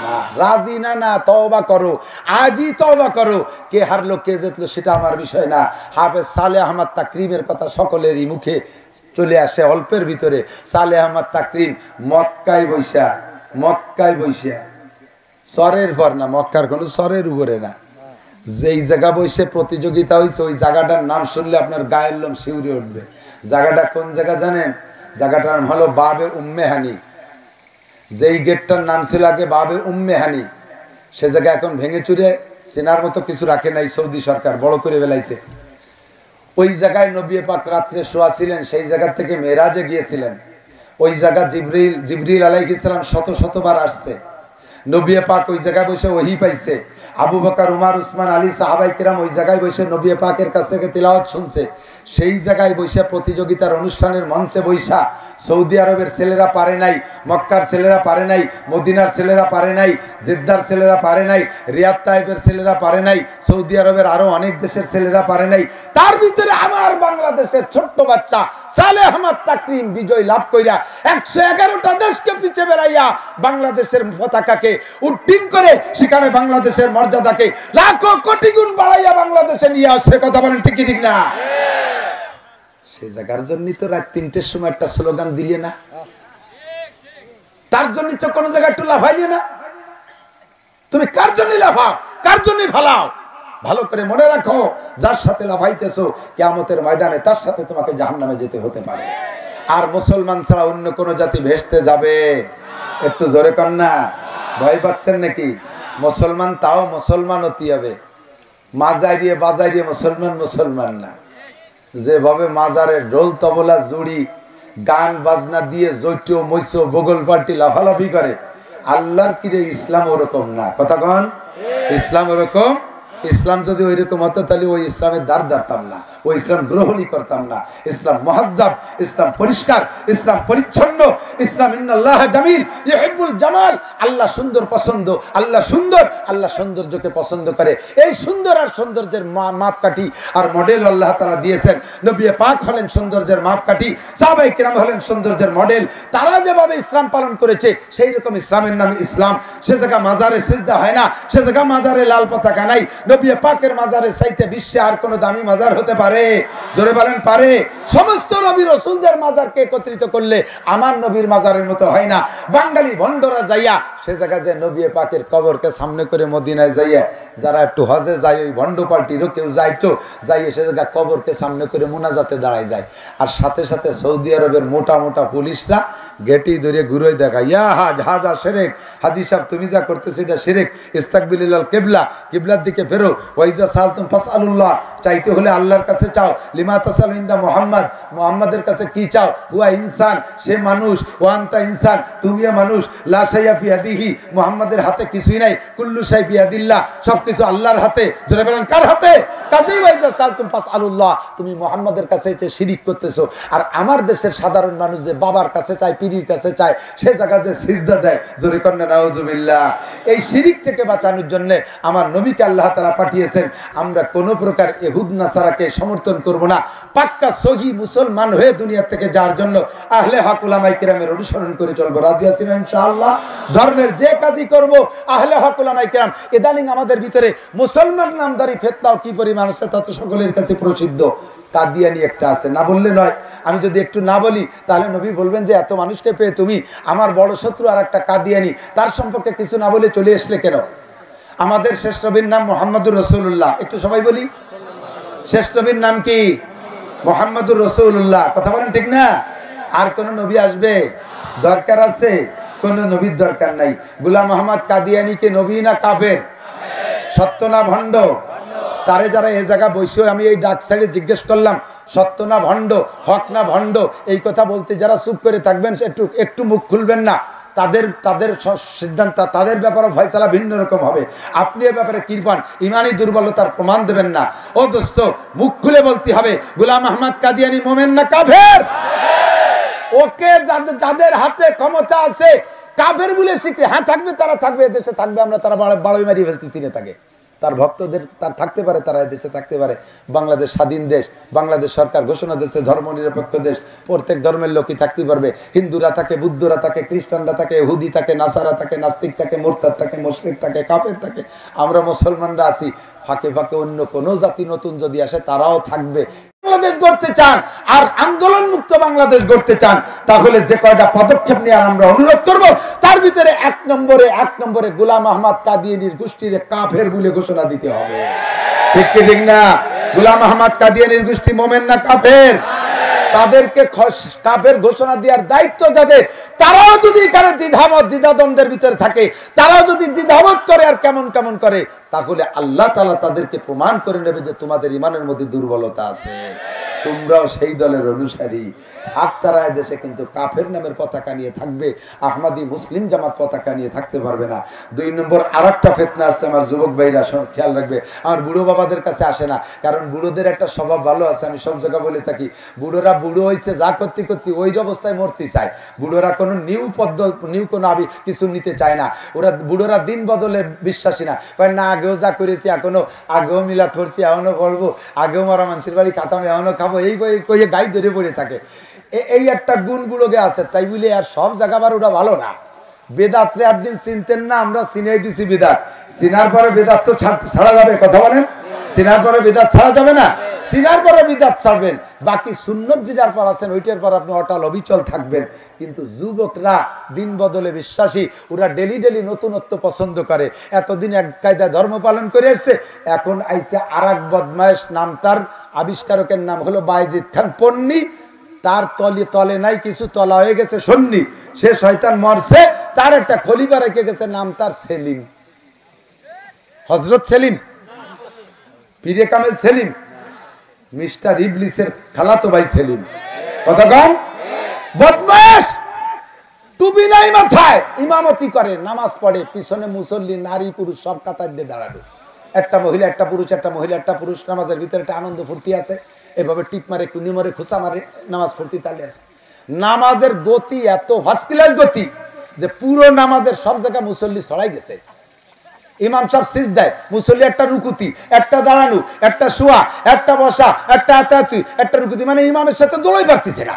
না, রাজি না। না, তওবা করো, আজই তওবা করো। কে হারলো কে জিতলো সেটা আমার বিষয় না। হাফেজ সালেহ আহমদ তাকরিমের কথা সকলেরই মুখে চলে আসে অল্পের ভিতরে। সালেহ আহমদ তাকরিম মক্কায় বৈশা, সরের পর না, মক্কার কোনো সরের উপরে না, যেই জায়গা বসে প্রতিযোগিতা হয়েছে ওই জায়গাটার নাম শুনলে আপনার গায়ের লোম শিউরে উঠবে। জায়গাটা কোন জায়গা জানেন? জায়গাটার নাম হলো বাবে উম্মে হানি। যেই গেটটার নাম ছিল আগে বাবে উম্মে হানি, সে জায়গা এখন ভেঙে চুরে চেনার মতো কিছু রাখে নাই, সৌদি সরকার বড় করে ফেলাইছে। ওই জায়গায় নবী পাক রাত্রে শোয়া ছিলেন, সেই জায়গা থেকে মেরাজে গিয়েছিলেন। ওই জায়গা জিবরিল আলাইহিস সালাম শতবার আসছে। নবী পাক ওই জায়গায় বসে ওহী পাইছে। আবু বকর, উমর, উসমান, আলী সাহাবায়ে কেরাম ওই জায়গায় বসে নবী পাকের কাছ থেকে তিলাওয়াত শুনছে। সেই জায়গায় বসে প্রতিযোগিতার অনুষ্ঠানের মঞ্চে বৈশা সৌদি আরবের ছেলেরা পারে নাই, মক্কার ছেলেরা পারে নাই, মদিনার ছেলেরা পারে নাই, জেদ্দার ছেলেরা পারে নাই, রিয়াদ তাইফের ছেলেরা পারে নাই, সৌদি আরবের আরো অনেক দেশের ছেলেরা পারে নাই। তার ভিতরে আমার বাংলাদেশের ছোট্ট বাচ্চা সালেহ আহমদ তাকরিম বিজয় লাভ কইরা 111টা দেশকে পিছে বেড়াইয়া বাংলাদেশের পতাকাকে উড্ডীন করে সেখানে বাংলাদেশের মর্যাদাকে লাখো কোটি গুণ বাড়াইয়া বাংলাদেশে নিয়ে আসছে। কথা বলেন ঠিক কি ঠিক না? সে জায়গার জন্য তো রাত 3টের সময় একটা স্লোগান দিলে না? তার জন্য তো কোনো জায়গায় একটু লাফাইলে না? তুমি কার জন্য লাফাও, কার জন্য ফালাও? ভালো করে মনে রাখো, যার সাথে লাফাইতেছো কিয়ামতের ময়দানে তার সাথে তোমাকে জাহান্নামে যেতে হতে পারে। আর মুসলমান ছাড়া অন্য কোন জাতি ভেস্তে যাবে? একটু জোরে কর না, ভয় পাচ্ছেন নাকি? মুসলমান তাও মুসলমান হতে হবে, মাজারিয়ে বাজারিয়ে মুসলমান না। যেভাবে মাজারে ঢোল তবলা জুড়ি গান বাজনা দিয়ে জৈটো মৈসো বগল পাল্টি লাফালাফি করে, আল্লাহর কিরে ইসলাম ওরকম না। কথা কন, ইসলাম ওরকম। ইসলাম যদি ওই রকম হতো তাহলে ওই ইসলামের দ্বার দাঁড়তাম না, ওই ইসলাম গ্রহণই করতাম না। ইসলাম মুহাজ্জাব, ইসলাম পরিষ্কার, ইসলাম পরিচ্ছন্ন, ইসলাম ইন্নাল্লাহ জামিল ইউহিব্বুল জামাল। আল্লাহ সুন্দর পছন্দ, আল্লাহ সুন্দর, আল্লাহ সৌন্দর্যকে পছন্দ করে। এই সুন্দর আর সৌন্দর্যের মাপকাঠি আর মডেল আল্লাহ তাআলা দিয়েছেন। নবী পাক হলেন সৌন্দর্যের মাপকাঠি, সাহাবায়ে কেরাম হলেন সৌন্দর্যের মডেল। তারা যেভাবে ইসলাম পালন করেছে সেই রকম ইসলামের নামে ইসলাম। সে জায়গা মাজারে সিজদা হয় না, সে জায়গা মাজারে লাল পতাকা নাই। নবী পাকের মাজারের চাইতে বিশ্বে আর কোন দামি মাজার হতে পারে? জোরে বলেন পারে? সমস্ত নবী রাসূলদের মাজারকে একত্রিত করলে আমার নবীর মাজারের মতো হয় না। বাঙালি ভন্ডরা যাইয়া সে জায়গা যে নবী পাকের কবরকে সামনে করে মদিনায় যাইয়া যারা একটু হজে যায়, ওই ভন্ড পার্টিরও কেউ যাইতো, যাইয়ে সে জায়গা কবরকে সামনে করে মুনাজাতে দাঁড়ায় যায়। আর সাথে সাথে সৌদি আরবের মোটা মোটা পুলিশরা গেটি ধরে ঘুরে দেখায়, ইয়া হাজা শিরক, হাজি সাহেব তুমি যা করতেছো এটা শিরক, ইস্তাকবিলাল কিবলা, কিবলার দিকে ফেরো, ওয়াইজা সালতুম ফাসআলুল্লাহ, চাইতে হলে আল্লাহর কাছে চাও, লিমা তাসাল ইনদা মুহাম্মদ, মুহাম্মাদের কাছে কি চাও, হুয়া ইনসান, সে মানুষ, ওয়া আনতা ইনসান, তুমিও মানুষ, লা শাইয়া ফি ইয়াদিহি, মুহাম্মাদের হাতে কিছুই নাই, কুল্লু শাই ফি ইয়াদিল্লাহ, সবকিছু আল্লাহর হাতে। জোরে বলেন কার হাতে? কাজেই ওয়াইজা সালতুম ফাসআলুল্লাহ, তুমি মুহাম্মাদের কাছে যে শিরিক করতেছো। আর আমার দেশের সাধারণ মানুষ যে বাবার কাছে চায়, পীরের কাছে চায়, সে জায়গায় যে সিজদা দেয়, জোরে কন্যা নাউজুবিল্লাহ। এই শিরিক থেকে বাঁচানোর জন্য আমার নবীকে আল্লাহ তাআলা পাঠিয়েছেন। আমরা কোনো প্রকার ইহুদ নাসারাকে সমর্থন করব না। পাক্কা সহি মুসলমান হয়ে দুনিয়া থেকে যাওয়ার জন্য আহলে হক উলামায়ে কেরামের অনুসরণ করে চলবো। রাজি আছেন ইনশাআল্লাহ? ধর্মের যে কাজই করব আহলে হক উলামায়ে কেরাম। ইদানিং আমাদের ভিতরে মুসলমান নামদারি ফিতনাও কি পরিমাণ আছে তা তো সকলের কাছে প্রসিদ্ধ। কাদিয়ানি একটা আছে, না বললে নয়। আমি যদি একটু না বলি তাহলে নবী বলবেন যে এত মানুষকে পেয়ে তুমি আমার বড় শত্রু আর একটা কাদিয়ানি, তার সম্পর্কে কিছু না বলে চলে আসলে কেন? আমাদের শেষ নবীর নাম মুহাম্মদুর রাসূলুল্লাহ। একটু সবাই বলি, শেষ নবীর নাম কি? মুহাম্মদুর রাসূলুল্লাহ। কথা বলেন ঠিক না? আর কোন নবী আসবে দরকার আছে? কোন নবীর দরকার নাই। গোলাম আহমদ কাদিয়ানি কে নবী না কাফের? সত্য না ভণ্ড? তারে যারা এই জায়গা বসে, আমি এই ডাক সাইডে জিজ্ঞেস করলাম সত্য না ভণ্ড, হক না ভণ্ড, এই কথা বলতে যারা চুপ করে থাকবেন, একটু মুখ খুলবেন না, তাদের সিদ্ধান্ত, তাদের ব্যাপারে ফয়সালা ভিন্ন রকম হবে। আপনি এ ব্যাপারে কৃপান, ইমানি দুর্বলতার প্রমাণ দেবেন না। ও দোস্ত, মুখ খুলে বলতে হবে গোলাম আহমদ কাদিয়ানি মোমেন না কাফের? ওকে যাদের হাতে ক্ষমতা আছে কাফের বলে শিখে, হ্যাঁ থাকবে, তারা থাকবে, এদেশে থাকবে, আমরা তারা বাড়ি মারিয়ে ফেলতেছি না তাকে। তার ভক্তদের তার থাকতে পারে, তারা এদেশে থাকতে পারে। বাংলাদেশ স্বাধীন দেশ, বাংলাদেশ সরকার ঘোষণা দিয়েছে ধর্ম নিরপেক্ষ দেশ, প্রত্যেক ধর্মের লোকই থাকতে পারবে। হিন্দুরা থাকে, বুদ্ধরা থাকে, খ্রিস্টানরা থাকে, ইহুদি থাকে, নাসারা থাকে, নাস্তিক থাকে, মুরতাদ থাকে, মুশরিক থাকে, কাফের থাকে। আমরা মুসলমানরা আছি, ফাঁকে ফাঁকে অন্য কোনো জাতি নতুন যদি আসে তারাও থাকবে। বাংলাদেশ গড়তে চান আর আন্দোলন মুক্ত বাংলাদেশ গড়তে চান, তাহলে যে কয়টা পদক্ষেপ নিয়ে আমরা অনুরোধ করব, তার ভিতরে এক নম্বরে গোলাম আহমদ কাদিয়ানির গোষ্ঠীর কাফের বলে ঘোষণা দিতে হবে। ঠিক কি ঠিক না? গোলাম আহমদ কাদিয়ানির গোষ্ঠী মোমেন না কাফের? তাদেরকে কাফের ঘোষণা দেওয়ার দায়িত্ব যাদের, তারাও যদি এখানে দ্বিধাদ্বন্দ্বের ভিতরে থাকে, তারাও যদি দ্বিধাবোধ করে আর কেমন করে, তাহলে আল্লাহ তাআলা তাদেরকে প্রমাণ করে নেবে যে তোমাদের ইমানের মধ্যে দুর্বলতা আছে, তোমরাও সেই দলের অনুসারী। আর তারা দেশে কিন্তু কাফের নামের পতাকা নিয়ে থাকবে, আহমদি মুসলিম জামাত পতাকা নিয়ে থাকতে পারবে না। 2 নম্বর আরেকটা ফিতনা আছে, আমার যুবক ভাইরা খেয়াল রাখবে। আমার বুড়ো বাবাদের কাছে আসে না, কারণ বুড়োদের একটা স্বভাব ভালো আছে, আমি সব জায়গায় বলে থাকি, বুড়োরা বুড়ো হয়েছে যা করতে ওই অবস্থায় মরতে চায়। বুড়োরা কোনো নিউ কোনো কিছু নিতে চায় না। বুড়োরা দিন বদলে বিশ্বাসী না, না আগেও যা করেছি, আগেও মিলাদ করছি, এখনো করবো, আগেও মারা মানুষের বাড়ি খাতাম, এখনো খাবো, এই কইয়ে গাই ধরে পড়ে থাকে। এই একটা গুণ বুড়োকে আছে, তাই বলে আর সব জায়গা বার ওটা ভালো না। বেদাতরে একদিন চিনতেন না, আমরা চিনেই দিছি বেদাত। চিনার পরে বেদাত তো ছাড়া যাবে? কথা বলেন, চিনার পরে বেদাত ছাড়া যাবে না? চিনার পরে বিদাত ছাড়বেন, বাকি সুন্নত যেটার পর আছেন ওইটার পর আপনি অটল অবিচল থাকবেন। কিন্তু যুবকরা দিন বদলে বিশ্বাসী, ওরা ডেলি নতুনত্ব পছন্দ করে। এতদিন এক কায়দায় ধর্ম পালন করে এসছে, এখন আইছে আর এক বদমায়েশ, নাম তার আবিষ্কারকের নাম হলো বায়েজিদ খান পন্নী। তার তলে নাই কিছু, তলা হয়ে গেছে সন্নি। সে শয়তান মরছে, তার একটা খলিফা রেখে গেছে, নাম তার সেলিম, হযরত সেলিম, পীরে কামেল সেলিম, মিস্টার ইবলিসের খালাতো ভাই সেলিম। কথা কন, বদমাশ, টুপি নাই মাথায়, ইমামতি করে, নামাজ পড়ে, পিছনে মুসল্লি নারী পুরুষ সব কাতার দিয়ে দাঁড়াবে। একটা মহিলা একটা পুরুষ, একটা মহিলা একটা পুরুষ, নামাজের ভিতরে একটা আনন্দ ফুর্তি আছে। এভাবে টিপ মারে, কুনি মারে, খুসা মারে, নামাজ ফুর্তি তালে আছে। নামাজের গতি এত ভাস্কিলার গতি যে পুরো নামাজের সব জায়গায় মুসল্লি ছড়াই গেছে। ইমাম সাহেব সিজদায়, মুসল্লি একটা রুকুতি, একটা দাঁড়ানো, একটা শোয়া, একটা বসা, একটা আতাতুই, একটা রুকুতি, মানে ইমামের সাথে দোলাই পারতেছে না।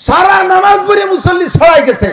সারা নামাজ পড়ে মুসল্লি ছড়াই গেছে।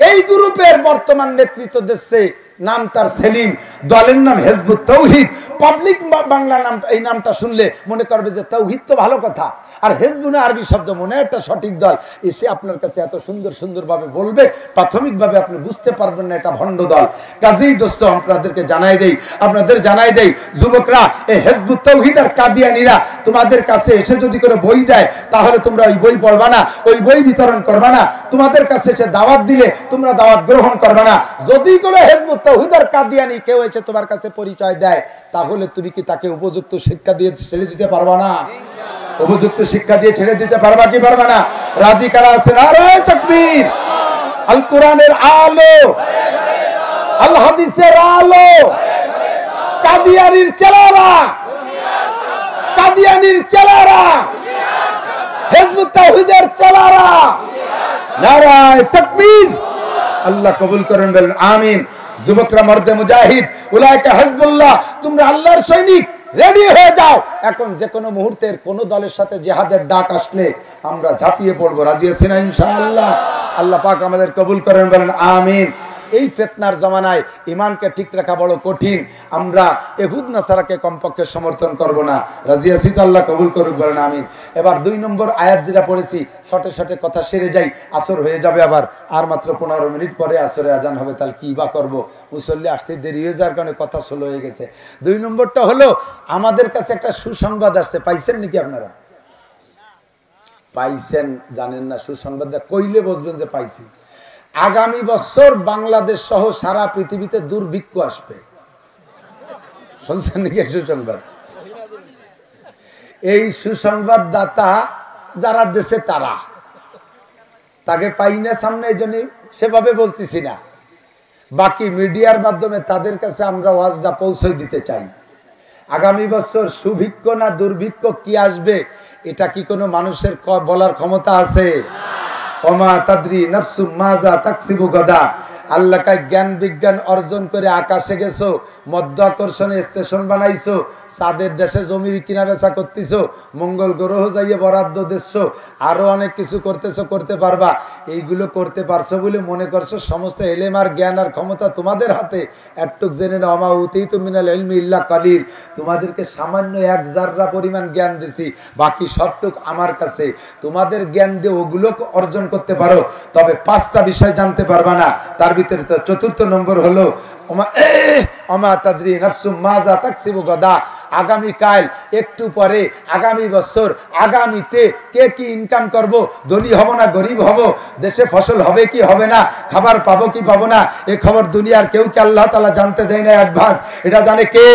এই গ্রুপের বর্তমান নেতৃত্ব দিচ্ছে, নাম তার সেলিম, দলের নাম হিজবুত তাওহীদ। পাবলিক বাংলা নাম, এই নামটা শুনলে মনে করবে যে তাওহীদ তো ভালো কথা, আর হিজবুত আরবি শব্দ, মনে একটা সঠিক দল। এসে আপনার কাছে এত সুন্দরভাবে বলবে, প্রাথমিকভাবে আপনি বুঝতে পারবেন না এটা ভণ্ড দল। কাজেই দোস্ত, আপনাদেরকে জানাই দেই যুবকরা, এই হিজবুত তাওহীদ আর কাদিয়ানীরা তোমাদের কাছে এসে যদি করে বই দেয়, তাহলে তোমরা ওই বই পড়বা না, ওই বই বিতরণ করবা না। তোমাদের কাছে এসে দাওয়াত দিলে তোমরা দাওয়াত গ্রহণ করবা না। যদি কোনো হিজবুত তাওহীদ আর কাদিয়ানী কেউ এসে তোমার কাছে পরিচয় দেয়, তাহলে তুমি কি তাকে উপযুক্ত শিক্ষা দিয়ে ছেড়ে দিতে পারবা না? উপযুক্ত শিক্ষা দিয়ে ছেড়ে দিতে পারবা কি পারবা না? রাজি কারা আছেন? নারে তাকবীর! আল কোরআনের আলো, আল হাদিসের আলো, কাদিয়ানীর চেলারা কাদিয়ানির চেলারা, হিজবুত তাওহীদের চেলারা, নারায়ে তাকবীর। আল্লাহ কবুল করেন, বলেন আমিন। যুবকরা, মর্দে মুজাহিদ, উলাইকা হিজবুল্লাহ, তোমরা আল্লাহর সৈনিক, রেডি হয়ে যাও। এখন যে কোনো মুহূর্তের কোন দলের সাথে জিহাদের ডাক আসলে আমরা ঝাঁপিয়ে পড়বো। রাজি আছেন ইনশাআল্লাহ? আল্লাহ পাক আমাদের কবুল করেন, বলেন আমিন। এই ফিতনার জামানায় ইমানকে ঠিক রাখা বড় কঠিন। আমরা ইহুদ নাসারাকে কমপক্ষে সমর্থন করব না। রাজি আছি তো? আল্লাহ কবুল করুক, বলেন আমিন। এবার 2 নম্বর আয়াত যেটা পড়েছি, শর্টে শর্টে কথা সেরে যাই, আসর হয়ে যাবে আবার, আর মাত্র 15 মিনিট পরে আসরে আজান হবে। তাহলে কি বা করবো, মুসল্লি আসতে দেরি হয়ে যাওয়ার কারণে কথা স্লো হয়ে গেছে। 2 নম্বরটা হলো, আমাদের কাছে একটা সুসংবাদ আসছে। পাইছেন নাকি আপনারা? পাইছেন জানেন না, সুসংবাদটা কইলে বুঝবেন যে পাইছি। আগামী বছর বাংলাদেশ সহ সারা পৃথিবীতে দুর্ভিক্ষ আসবে। শুনছেন নাকি সুসংবাদ? এই সুসংবাদ দাতা যারা দেশে তারা, তাকে পাই না সামনে, এই জন্য সেভাবে বলতেছি না। বাকি মিডিয়ার মাধ্যমে তাদের কাছে আমরা ওয়াজটা পৌঁছে দিতে চাই। আগামী বছর সুভিক্ষ না দুর্ভিক্ষ কি আসবে, এটা কি কোনো মানুষের বলার ক্ষমতা আছে? ওমা তাদরি নাফসুম মাজা তাকসিবু গাদা। আল্লাহ কায় জ্ঞান বিজ্ঞান অর্জন করে আকাশে গেছো, মধ্যাকর্ষণে স্টেশন বানাইছো, চাঁদের দেশে জমি কিনা বেচা করতেছো, মঙ্গল গ্রহ যাইয়ে বরাদ্দ দিচ্ছো, আরো অনেক কিছু করতেছো, করতে পারবা। এইগুলো করতে পারছো বলে মনে করছো সমস্ত এলেম আর জ্ঞান আর ক্ষমতা তোমাদের হাতে। একটুক জেনে নাও, আমা উতীতু মিনাল ইলমি ইল্লা কালিল, তোমাদেরকে সামান্য 1 জাররা পরিমাণ জ্ঞান দিছি, বাকি সবটুক আমার কাছে। তোমাদের জ্ঞান দিয়ে ওগুলো অর্জন করতে পারো, তবে 5টা বিষয় জানতে পারবা না। তার ভিতরে 4th নম্বর হলো ওমা তাদরি নাফসুম মাজা তাকসিবু গাদা। আগামীকাল, একটু পরে, আগামী বছর, আগামীতে কে কি ইনকাম করব, ধনী হব না গরিব হব, দেশে ফসল হবে কি হবে না, খাবার পাবো কি পাবো না, এ খবর দুনিয়ার কেউ কি আল্লাহ তাআলা জানতে দেয় না অ্যাডভান্স। এটা জানে কে?